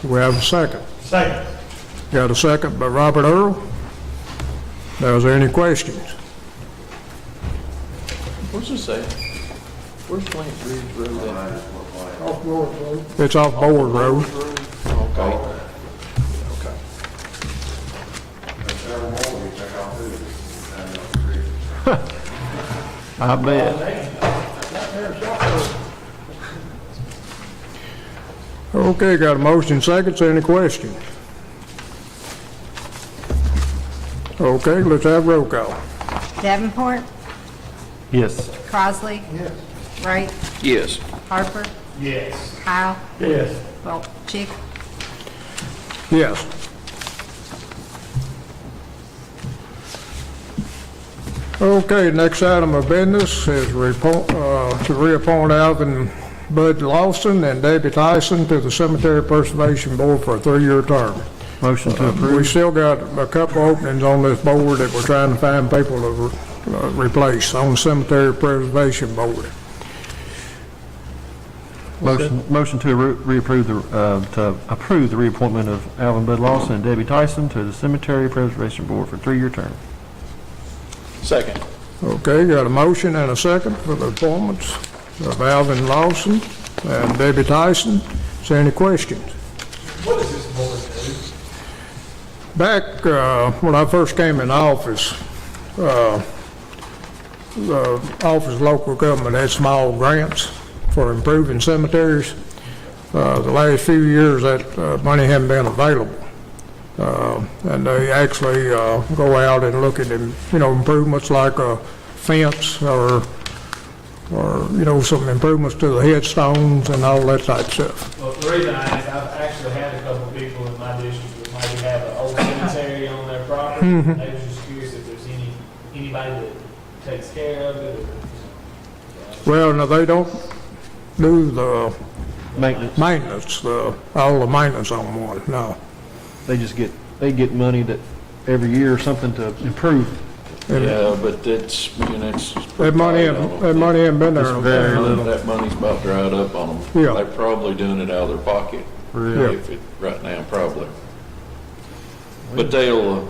We have a second. Second. Got a second by Robert Earl. Now, is there any questions? What's it say? Where's Flint Ridge Road at? It's off Board Road. Okay. There's several more we check out too. I bet. Okay, got a motion second. Any questions? Okay, let's have roll call. Davenport, Yes. Crossley. Yes. Wright, Yes. Harper, Yes. Kyle, Yes. well, Chick, Yes. Okay, next item of business is to reappoint Alvin Bud Lawson and Debbie Tyson to the Cemetery Preservation Board for a 3-year term. Motion to We approve. still got a couple openings on this board that we're trying to find people to replace on the Cemetery Preservation Board. Motion to approve the reappointment of Alvin Bud Lawson and Debbie Tyson to the Cemetery Preservation Board for 3-year term. Second. Okay, got a motion and a second for the appointments of Alvin Lawson and Debbie Tyson. Is there any questions? What does this board do? Back when I first came in office, the Office of Local Government had small grants for improving cemeteries. The last few years, that money hasn't been available. And they actually go out and look at, improvements like a fence or some improvements to the headstones and all that type of stuff. Well, the reason I ask, I've actually had a couple of people in my district that maybe have an old cemetery on their property. And they was just curious if there's anybody that takes care of it or. Well, no, they don't do the Maintenance. all the maintenance on one, no. They get money that every year or something to improve. Yeah, but that's. That money ain't been there. very little. That money's about dried up on them. Yeah. They're probably doing it out of their pocket. Yeah. Right now, probably. But they'll,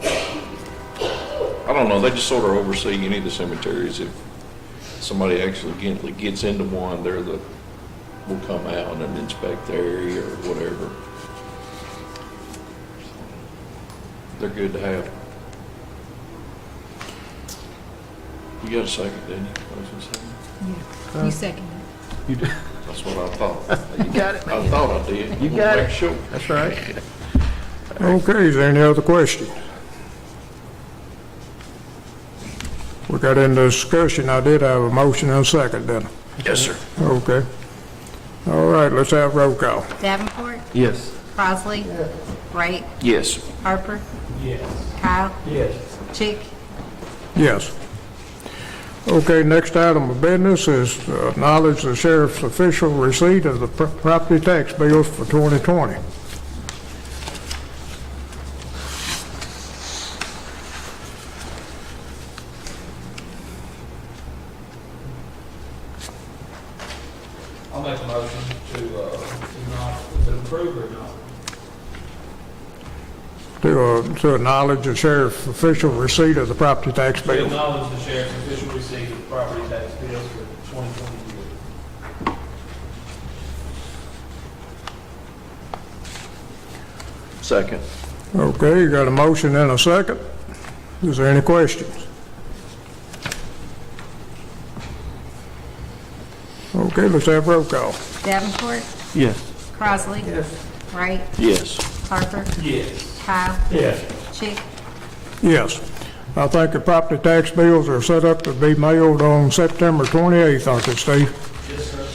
I don't know, they just sort of oversee any of the cemeteries. If somebody actually gets into one, will come out and inspect the area or whatever. They're good to have. You got a second, didn't you? Motion second? You second it. You do. That's what I thought. You got it, I thought I did. You got Make it. sure. That's right. Okay, is there any other questions? We got into discussion, I did have a motion and a second, didn't Yes, sir. I? Okay. All right, let's have roll call. Davenport, Yes. Crossley, Wright, Yes. Harper, Yes. Kyle, Yes. Chick, Yes. Okay, next item of business is to acknowledge the sheriff's official receipt of the property tax bills for 2020. I'll make a motion to approve or not. To acknowledge the sheriff's official receipt of the property tax To bills. acknowledge the sheriff's official receipt of property tax bills for 2020 year. Second. Okay, you got a motion and a second. Is there any questions? Okay, let's have roll call. Davenport, Yes. Crossley, Wright, Yes. Harper, Yes. Kyle, Yes. Chick, Yes. I think the property tax bills are set up to be mailed on September 28th, aren't they, Steve? Yes, sir.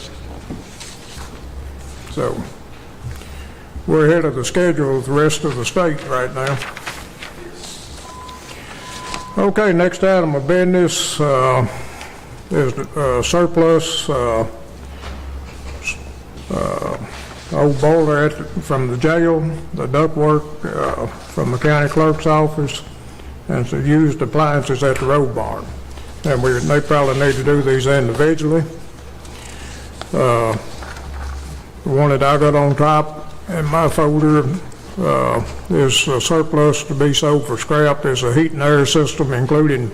So, we're ahead of the schedule of the rest of the state right now. Okay, next item of business is surplus old boiler from the jail, the ductwork from the county clerk's office, and some used appliances at the road barn. And they probably need to do these individually. The one that I got on top in my folder is a surplus to be sold for scrap. There's a heat and air system, including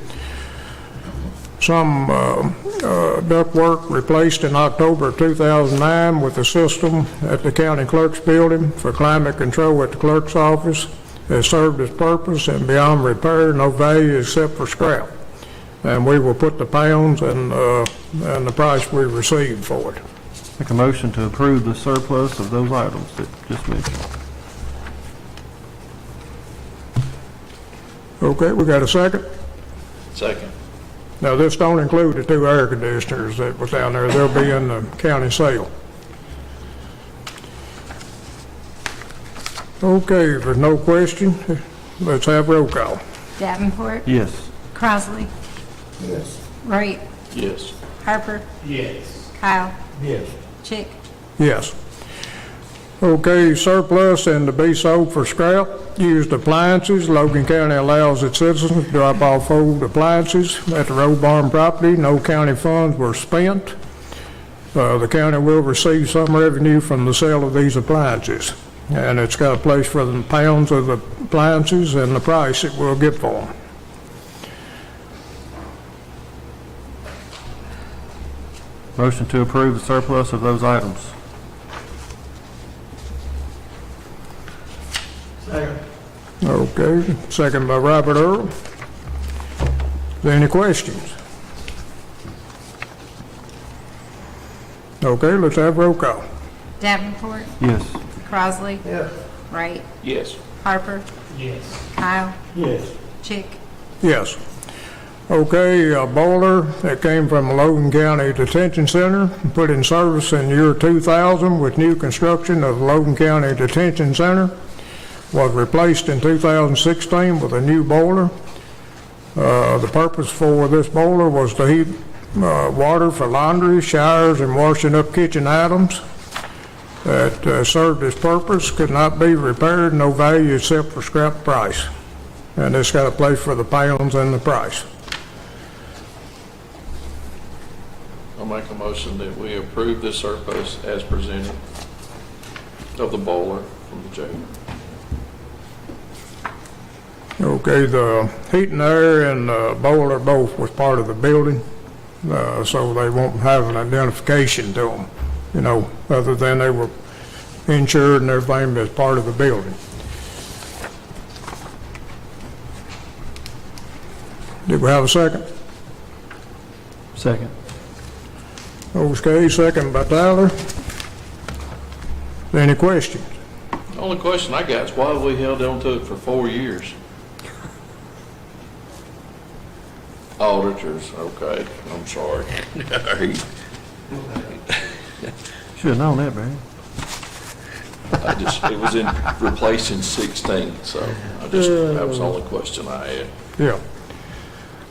some ductwork replaced in October 2009 with a system at the county clerk's building for climate control at the clerk's office. Has served its purpose and beyond repair, no value except for scrap. And we will put the pounds and the price we received for it. Make a motion to approve the surplus of those items that just mentioned. Okay, we got a second? Second. Now, this don't include the 2 air conditioners that was down there. They'll be in the county sale. Okay, if there's no question, let's have roll call. Davenport, Yes. Crossley, Yes. Wright, Yes. Harper, Yes. Kyle, Yes. Chick, Yes. Okay, surplus and to be sold for scrap. Used appliances. Logan County allows its citizens to drop off old appliances at the road barn property. No county funds were spent. The county will receive some revenue from the sale of these appliances. And it's got a place for the pounds of the appliances and the price it will get for them. Motion to approve the surplus of those items. Second. Okay, second by Robert Earl. Is there any questions? Okay, let's have roll call. Davenport, Yes. Crossley, Yes. Wright, Yes. Harper, Yes. Kyle, Yes. Chick, Yes. Okay, a boiler that came from Logan County Detention Center, put in service in year 2000 with new construction of Logan County Detention Center, was replaced in 2016 with a new boiler. The purpose for this boiler was to heat water for laundry, showers, and washing up kitchen items. That served its purpose, could not be repaired, no value except for scrap price. And it's got a place for the pounds and the price. I'll make a motion that we approve this surplus as presented of the boiler from the jail. Okay, the heat and air and the boiler both was part of the building, so they won't have an identification to them, you know, other than they were insured and everything as part of the building. Did we have a second? Second. Okay, second by Tyler. Any questions? The only question I got is why have we held on to it for 4 years? Auditors, okay, I'm sorry. Should have known that, Barry. It was replaced in 16, so that was the only question I had. Yeah.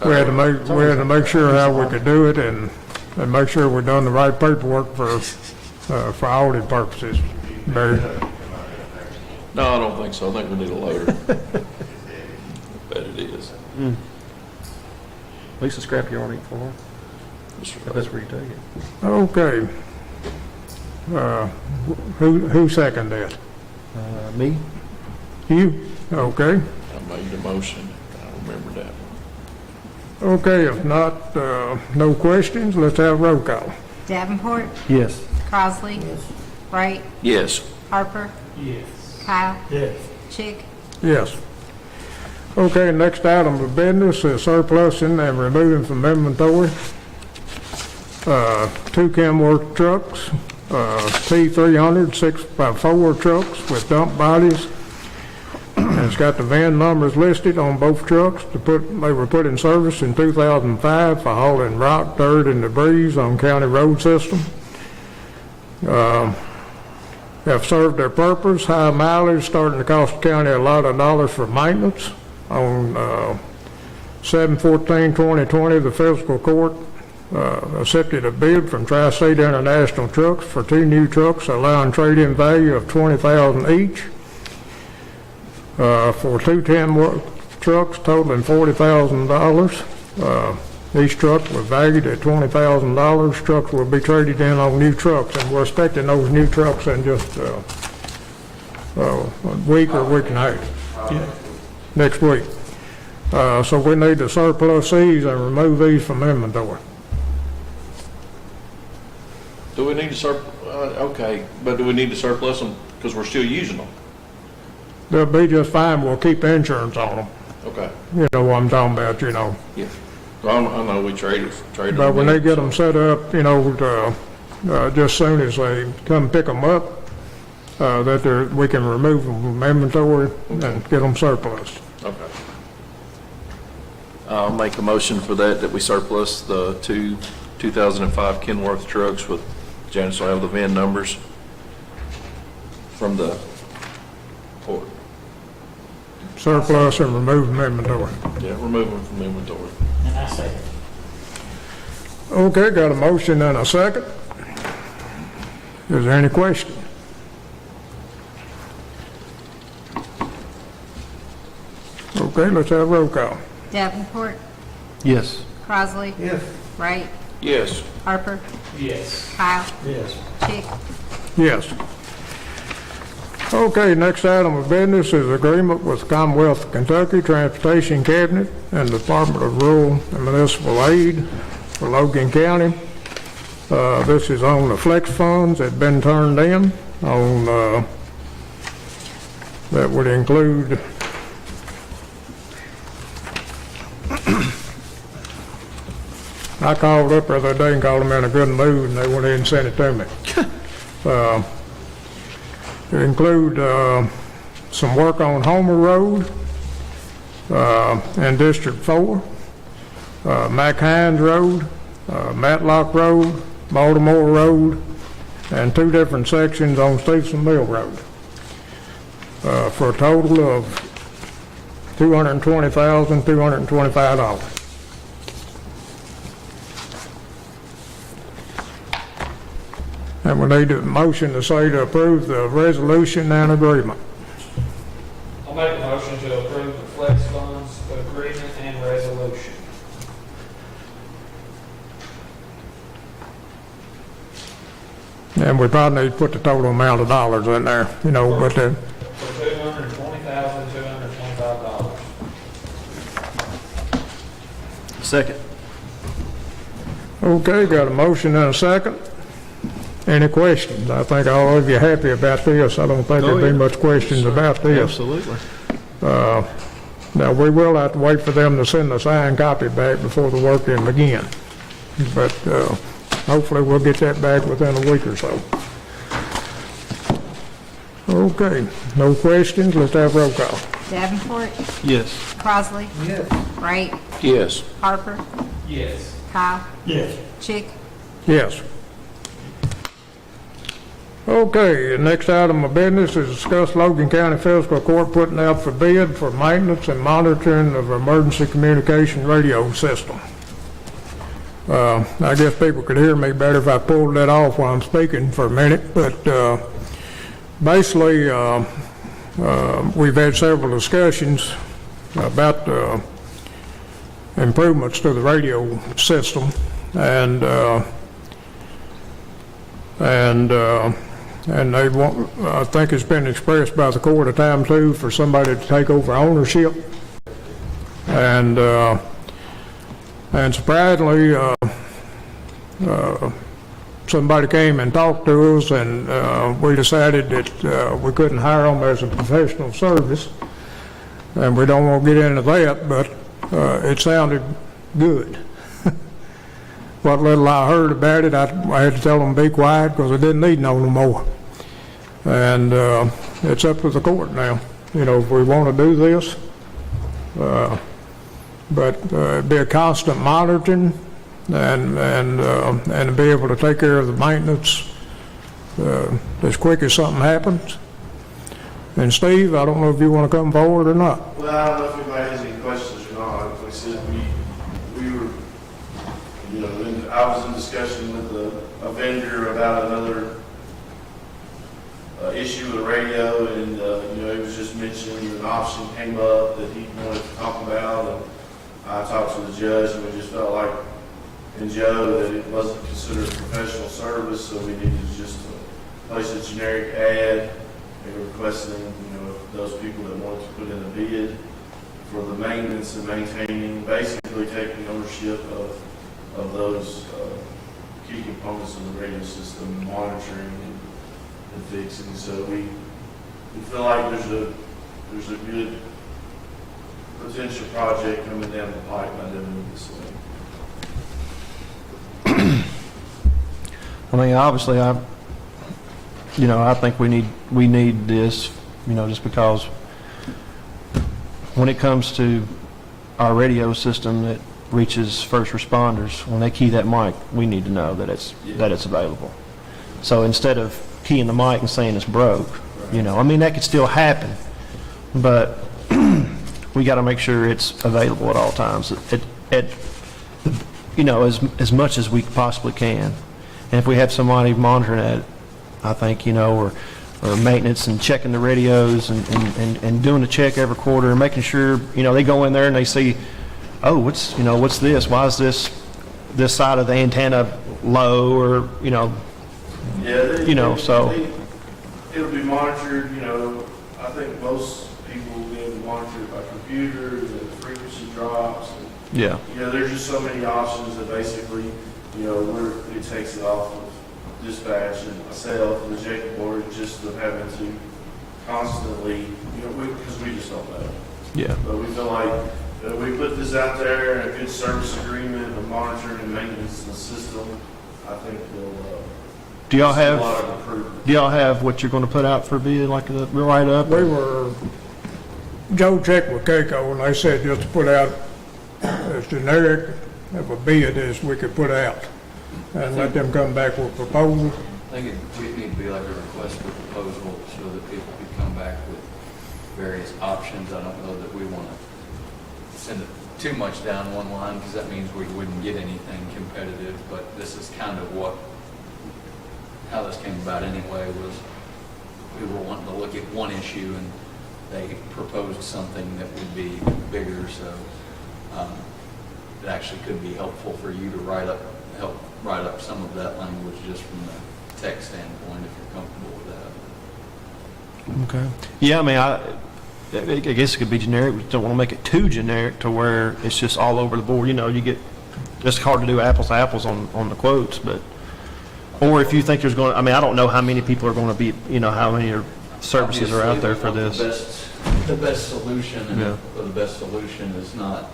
We had to make sure how we could do it and make sure we done the right paperwork for audit purposes. Barry? No, I don't think so. I think we need a loader. I bet it is. At least a scrapyard ain't far. That's where you take it. Okay. Who seconded that? Me? You? Okay. I made the motion. I remember that one. Okay, if not, no questions, let's have roll call. Davenport, Yes. Crossley, Wright, Yes. Harper, Yes. Kyle, Yes. Chick, Yes. Okay, next item of business is surplusing and removing from inventory. 2 Kenworth trucks, T300 6x4 trucks with dump bodies. And it's got the VIN numbers listed on both trucks. They were put in service in 2005 for hauling rock, dirt, and debris on county road system. Have served their purpose. High mileage, starting to cost the county a lot of dollars for maintenance. On 7/14/2020, the fiscal court accepted a bid from Tri-State International Trucks for 2 new trucks, allowing trade-in value of $20,000 each. For 2 Kenworth trucks totaling $40,000. Each truck was valued at $20,000. Trucks will be traded in on new trucks, and we're expecting those new trucks in just a week or week and a half. Next week. So we need to surplus these and remove these from inventory. Do we need to okay, but do we need to surplus them because we're still using them? They'll be just fine. We'll keep insurance on them. Okay, You know what I'm talking about, you know. yeah. Well, I know we traded But when them they in, get so- them set up, you know, just soon as they come pick them up, we can remove them from inventory and get them surplus. Okay. I'll make a motion for that we surplus the 2 2005 Kenworth trucks with, Janice will have the VIN numbers from the court. Surplus and remove from inventory. Yeah, remove them from inventory. And I say, Okay, got a motion and a second. Is there any question? Okay, let's have roll call. Davenport, Yes. Crossley. Yes. Wright, Yes. Harper, Yes. Kyle, Yes. Chick. Yes. Okay, next item of business is agreement with Commonwealth of Kentucky Transportation Cabinet and the Department of Rural and Municipal Aid for Logan County. This is on the flex funds that have been turned in on, that would include I called up the other day and called them in a good mood, and they went ahead and sent it to me. It include some work on Homer Road and District 4, Mac Hines Road, Matlock Road, Baltimore Road, and 2 different sections on Stevenson Mill Road, for a total of $220,225. And we need a motion to say to approve the resolution and agreement. I'll make a motion to approve the flex funds agreement and resolution. And we probably need to put the total amount of dollars in there, you know, but For $220,225. Second. okay, got a motion and a second. Any questions? I think all of you are happy about this. I don't think Oh, there'll be yeah. much questions about this. Absolutely. Now, we will have to wait for them to send the signed copy back before the work can begin. But hopefully we'll get that back within a week or so. Okay, no questions, let's have roll call. Davenport, Yes. Crossley. Yes. Wright, Yes. Harper, Yes. Kyle, Yes. Chick. Yes. Okay, the next item of business is discuss Logan County Fiscal Court putting out for bid for maintenance and monitoring of emergency communication radio system. I guess people could hear me better if I pulled that off while I'm speaking for a minute, but basically, we've had several discussions about improvements to the radio system, and they want, I think it's been expressed by the court a time too, for somebody to take over ownership. And surprisingly, somebody came and talked to us, and we decided that we couldn't hire them as a professional service. And we don't want to get into that, but it sounded good. What little I heard about it, I had to tell them to be quiet because I didn't need no more. And it's up to the court now, you know, if we want to do this. But it'd be a constant monitoring and be able to take care of the maintenance as quick as something happens. And Steve, I don't know if you want to come forward or not. Well, I don't know if anybody has any questions or not. Like I said, we were, you know, I was in discussion with a vendor about another issue with the radio, and you know, it was just mentioned an option came up that he wanted to talk about, and I talked to the judge, and we just felt like, and Joe, that it wasn't considered a professional service, so we needed just to place a generic ad requesting, you know, those people that wanted to put in a bid for the maintenance and maintaining, basically taking ownership of those key components of the radio system, monitoring and fixing. So we feel like there's a good potential project coming down the pipe by doing this way. I mean, obviously, I think we need this, you know, just because when it comes to our radio system that reaches first responders, when they key that mic, we need to know that it's available. So instead of keying the mic and saying it's broke, you know, I mean, that could still happen, but we got to make sure it's available at all times, at you know, as much as we possibly can. And if we have somebody monitoring it, I think, you know, maintenance and checking the radios and doing a check every quarter and making sure, they go in there and they see, oh, what's this? Why is this side of the antenna low, or, so. It'll be monitored, I think most people will be able to monitor it by computer, the frequency drops. And, Yeah. there's just so many options that basically, it takes it off of dispatch and myself and the Jacob board just of having to constantly, because we just don't know. Yeah. But we feel like we put this out there and a good service agreement of monitoring and maintenance of the system, I think will Do y'all see a lot have, of improvement. do y'all have what you're going to put out for bid, like a write-up? Joe checked with Keiko, and they said just to put out as generic of a bid as we could put out, and let them come back with proposals. I think it would need to be like a request for proposal so that people could come back with various options. I don't know that we want to send it too much down one line, because that means we wouldn't get anything competitive, but this is kind of how this came about anyway, was we were wanting to look at one issue and they proposed something that would be bigger, so it actually could be helpful for you to help write up some of that language just from the tech standpoint, if you're comfortable with that. Okay. Yeah, I guess it could be generic. We don't want to make it too generic to where it's just all over the board. It's hard to do apples to apples on the quotes, but, or if you think there's going to, I don't know how many people are going to be, how many services are out there for this. The best solution, and Yeah. the best solution is not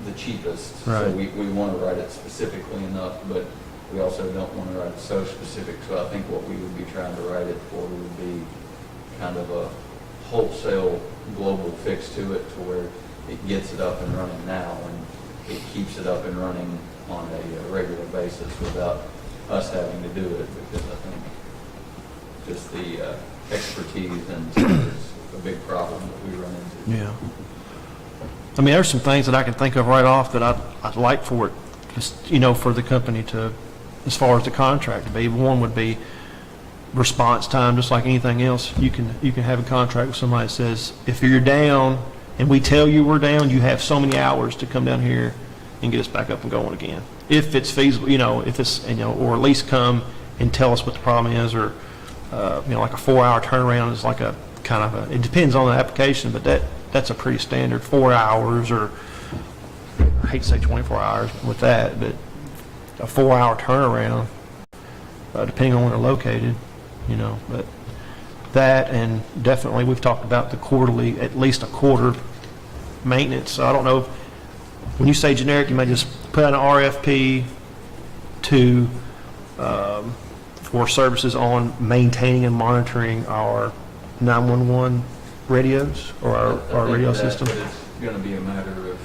the cheapest. So Right. we want to write it specifically enough, but we also don't want to write it so specific. So I think what we would be trying to write it for would be kind of a wholesale global fix to it, to where it gets it up and running now, and it keeps it up and running on a regular basis without us having to do it, because I think just the expertise and is a big problem that we run into. Yeah. There's some things that I can think of right off that I'd like for it, just, for the company to, as far as the contract to be. One would be response time, just like anything else. You can have a contract with somebody that says, if you're down and we tell you we're down, you have so many hours to come down here and get us back up and going again. If it's feasible, if it's, or at least come and tell us what the problem is, or, like a 4-hour turnaround is like a kind of it depends on the application, but that's a pretty standard 4 hours, or I hate to say 24 hours with that, but a 4-hour turnaround, depending on where they're located, but that, and definitely we've talked about the quarterly, at least a quarter maintenance. So I don't know, when you say generic, you may just put out an RFP for services on maintaining and monitoring our 911 radios, or our radio system. But it's going to be a matter of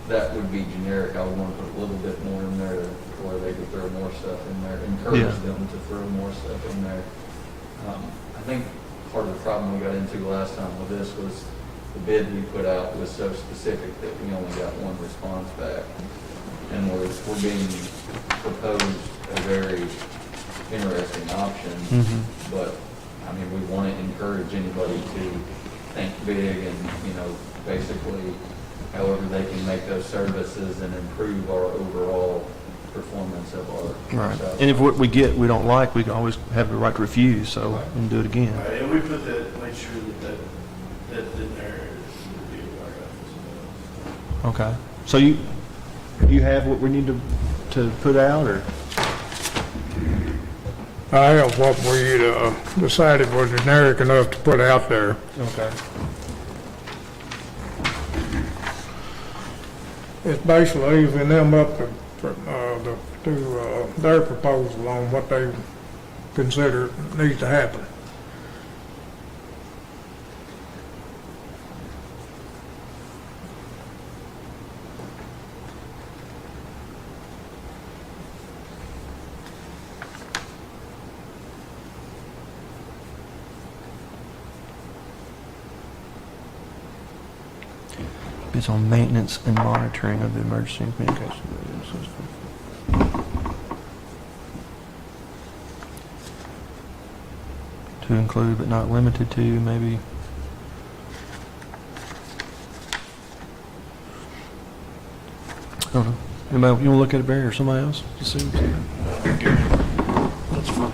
that would be generic. I would want to put a little bit more in there where they could throw more stuff in there, encourage them to throw more stuff in there. I think part of the problem we got into last time with this was the bid we put out was so specific that we only got one response back. And we're being proposed a very interesting option, but we want to encourage anybody to think big and, basically however they can make those services and improve our overall performance of our. Right. And if what we get we don't like, we can always have the right to refuse, so, and do it again. Right, and we put that, make sure that's in there. Okay. So you have what we need to put out, or? I have what we decided was generic enough to put out there. Okay. It's basically leaving them up to their proposal on what they consider needs to happen. Bids on maintenance and monitoring of the emergency communication radio system. To include but not limited to, maybe. I don't know. Anybody, you want to look at it, Barry, or somebody else? Just see what's here. That's fine.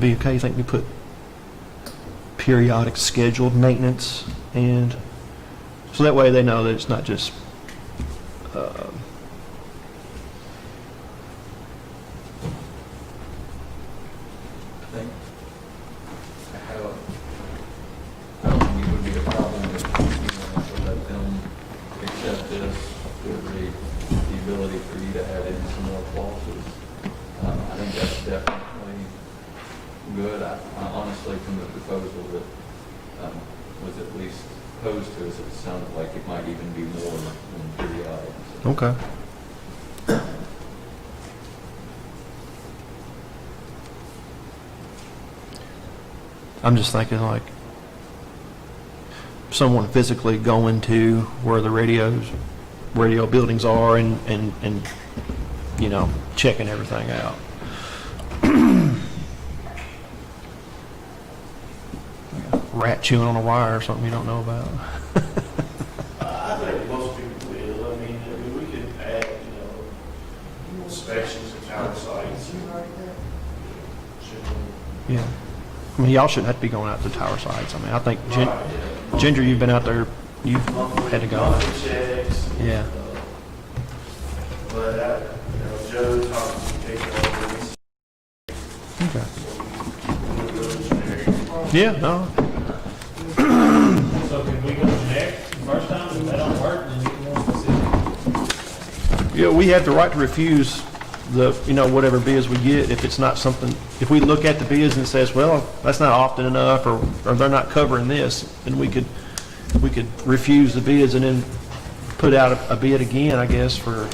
Be okay, you think we put periodic scheduled maintenance, and so that way they know that it's not just I think I don't think it would be a problem if you wanted to let them accept this with the ability for you to add in some more clauses. I think that's definitely good. I honestly, from the proposal that was at least posed to us, it sounded like it might even be more than periodic. So. okay. I'm just thinking like someone physically going to where the radio buildings are and you know, checking everything out. Rat chewing on a wire or something you don't know about. I think most people will. I mean, we could add, inspections of tower sites. Yeah. I mean, y'all shouldn't have to be going out to tower sites. I mean, I think, Ginger, you've been out there, you've had to go. Monthly checks. Yeah. But, Joe talked to people over this. Okay. Yeah, no. So can we go next, first time, if that don't work, then get more specific? Yeah, we have the right to refuse the, whatever bids we get if it's not something, if we look at the bids and it says, well, that's not often enough, or they're not covering this, then we could refuse the bids and then put out a bid again, I guess, for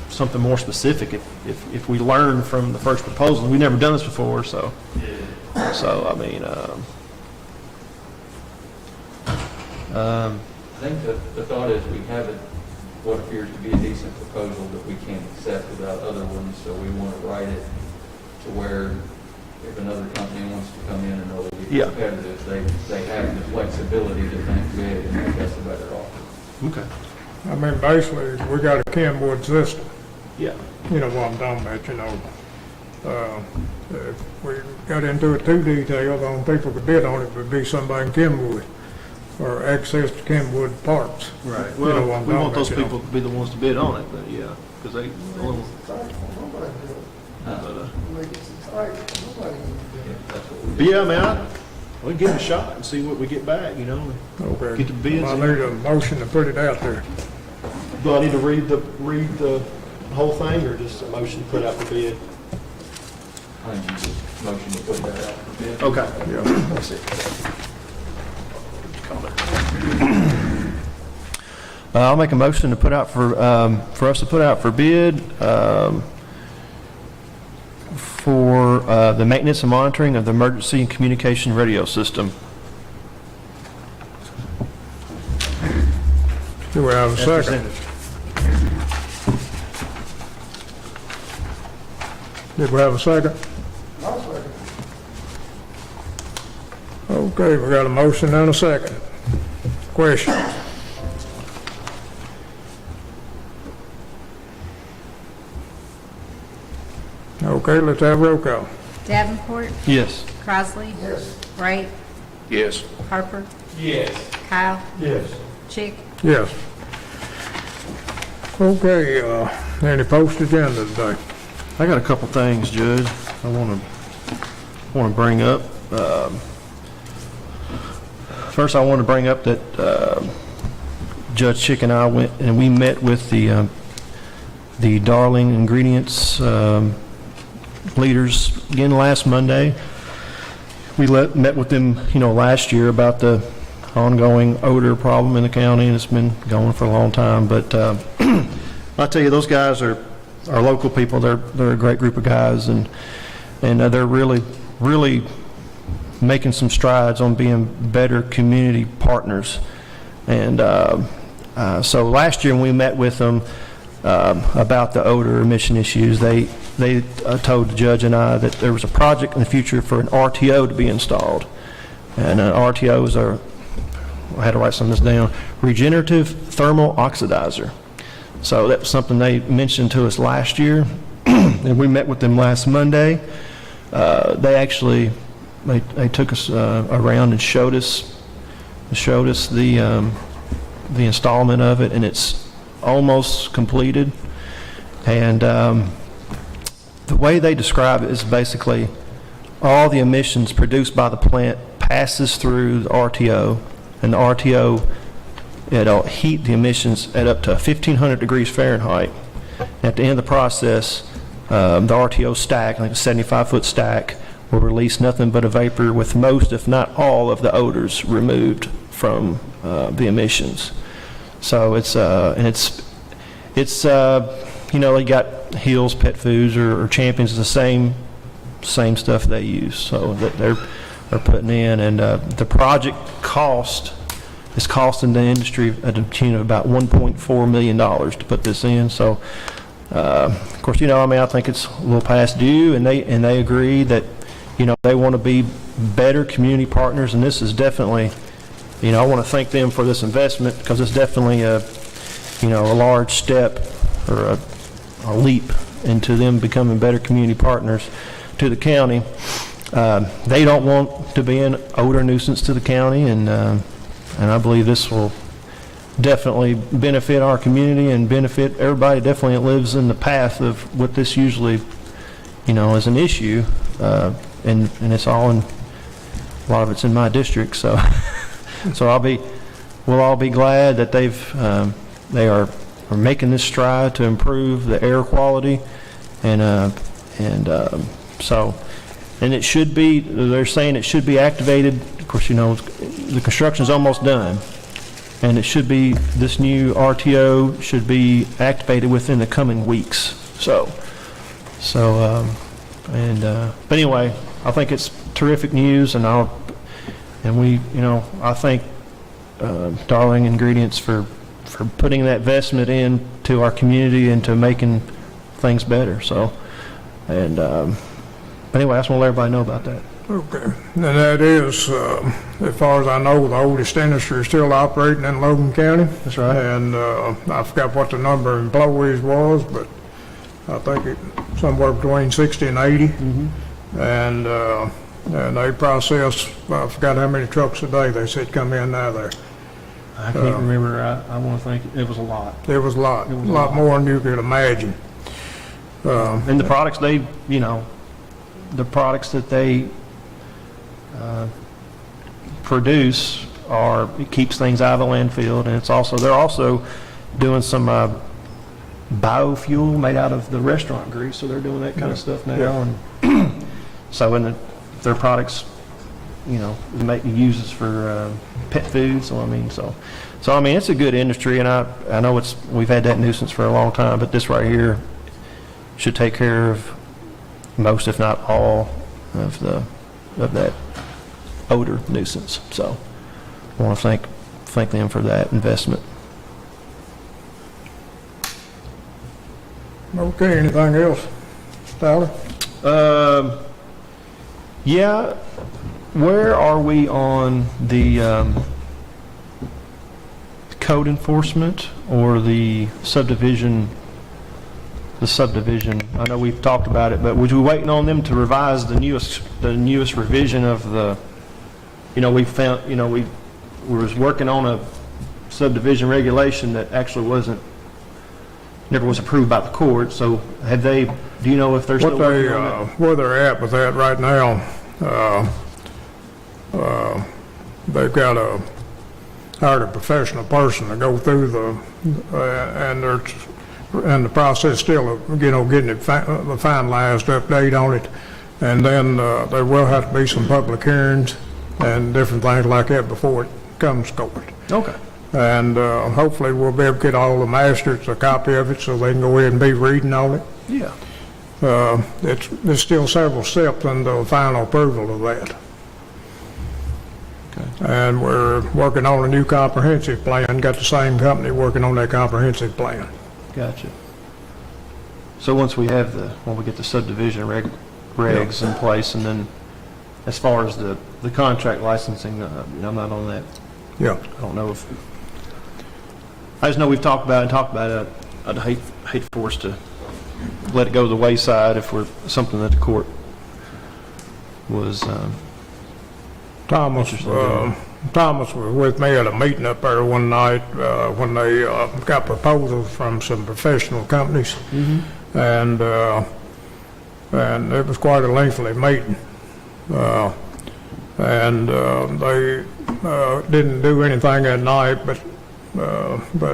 something more specific if we learn from the first proposal. We've never done this before, so I mean, I think the thought is we have what appears to be a decent proposal that we can't accept without other ones, so we want to write it to where if another company wants to come in and really be competitive, they have the flexibility to think big and make us a better offer. okay. I mean, basically, we got a Kenwood system. Yeah. You know what I'm talking about, if we got into it too detailed, the only people could bid on it would be somebody in Kenwood or access to Kenwood parts. Right. You know Well, what I'm we want talking those about, people to be the ones to bid on it, but yeah, because they. But yeah, man, we give it a shot and see what we get back. Okay. Get the bids. I need a motion to put it out there. Do I need to read the whole thing, or just a motion to put out the bid? I think you just motion to put that out for bid. Okay. Yeah. That's it. I'll make a motion to put out for us to put out for bid for the maintenance and monitoring of the emergency communication radio system. Do we have a second? Did we have a second? Okay, we got a motion and a second. Question? Okay, let's have roll call. Davenport, Yes. Crossley. Yes. Wright, Yes. Harper, Yes. Kyle, Yes. Chick. Yes. Okay, any post agenda today? I got a couple things, Judge. I want to want to bring up. First, I want to bring up that Judge Chick and I went and we met with the Darling Ingredients leaders again last Monday. We met with them, last year about the ongoing odor problem in the county, and it's been going for a long time. But I tell you, those guys are local people. They're a great group of guys, and they're really making some strides on being better community partners. And so last year when we met with them about the odor emission issues, they told the judge and I that there was a project in the future for an RTO to be installed. And an RTO is I had to write some of this down, regenerative thermal oxidizer. So that was something they mentioned to us last year, and we met with them last Monday. They took us around and showed us the installment of it, and it's almost completed. And the way they describe it is basically all the emissions produced by the plant passes through the RTO, and the RTO, it'll heat the emissions at up to 1,500 degrees Fahrenheit. At the end of the process, the RTO stack, like a 75-foot stack, will release nothing but a vapor with most, if not all, of the odors removed from the emissions. So it's they got Hills Pet Foods or Champions, the same stuff they use. So that they're putting in, and the project cost is costing the industry at the tune of about $1.4 million to put this in. So of course, I think it's a little past due, and they agree that they want to be better community partners, and this is definitely, I want to thank them for this investment, because it's definitely a large step or a leap into them becoming better community partners to the county. They don't want to be an odor nuisance to the county, and I believe this will definitely benefit our community and benefit everybody definitely that lives in the path of what this usually, is an issue. And it's all a lot of it's in my district, so we'll all be glad that they are making this stride to improve the air quality, and it should be, they're saying it should be activated. Of course, the construction's almost done, and it should be, this new RTO should be activated within the coming weeks. But anyway, I think it's terrific news, and I thank Darling Ingredients for putting that investment into our community and to making things better. So, and anyway, I just want to let everybody know about that. Okay, and that is, as far as I know, the oldest industry is still operating in Logan County. That's right. And I forgot what the number of employees was, but I think it somewhere between 60 and 80. Mm-hmm. And they process, I forgot how many trucks a day they said come in now there. I can't remember. I want to think it was a lot. It was a lot more than you could imagine. And the products the products that they produce it keeps things out of the landfill, and they're also doing some biofuel made out of the restaurant grease, so they're doing that kind of stuff now. Yeah. And so their products, uses for pet food. So it's a good industry, and I know we've had that nuisance for a long time, but this right here should take care of most, if not all, of that odor nuisance. So I want to thank them for that investment. Okay, anything else, Tyler? Yeah, where are we on the code enforcement or the subdivision? I know we've talked about it, but was we waiting on them to revise the newest revision of the? We found, we was working on a subdivision regulation that actually never was approved by the court. So do you know if they're still working on it? Where they're at with that right now They've got hired a professional person to go through and they're in the process still of, getting it finalized, update on it. And then there will have to be some public hearings and different things like that before it comes to court. Okay. And hopefully we'll be able to get all the masters a copy of it so they can go ahead and be reading on it. Yeah. There's still several steps until final approval of that. Okay. And we're working on a new comprehensive plan, got the same company working on that comprehensive plan. Gotcha. So once we get the subdivision regs in place, and then as far as the contract licensing, I'm not on that. Yeah. I don't know I just know we've talked about it. I'd hate for us to let it go to the wayside if we're something that the court was Thomas was with me at a meeting up there one night when they got proposals from some professional companies, and it was quite a lengthy meeting. They didn't do anything that night, but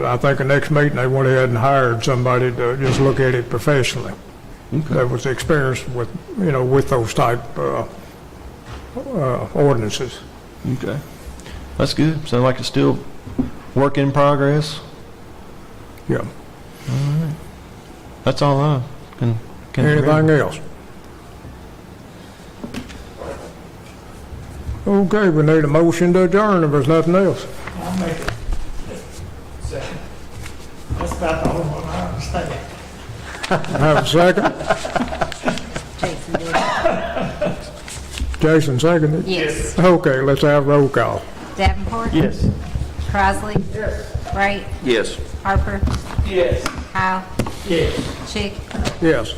I think the next meeting they went ahead and hired somebody to just look at it professionally. Okay. That was experienced with with those type ordinances. Okay. That's good. Sounds like it's still work in progress. Yeah. All right. That's all I can Anything remember. else? Okay, we need a motion to adjourn if there's nothing else. I'll make it. Second. That's about the only one I understand. Have a second? Jason did. Jason seconded? Yes. Okay, let's have roll call. Davenport, Yes. Crossley, Wright, Yes. Harper, Yes. Kyle, Yes. Chick. Yes.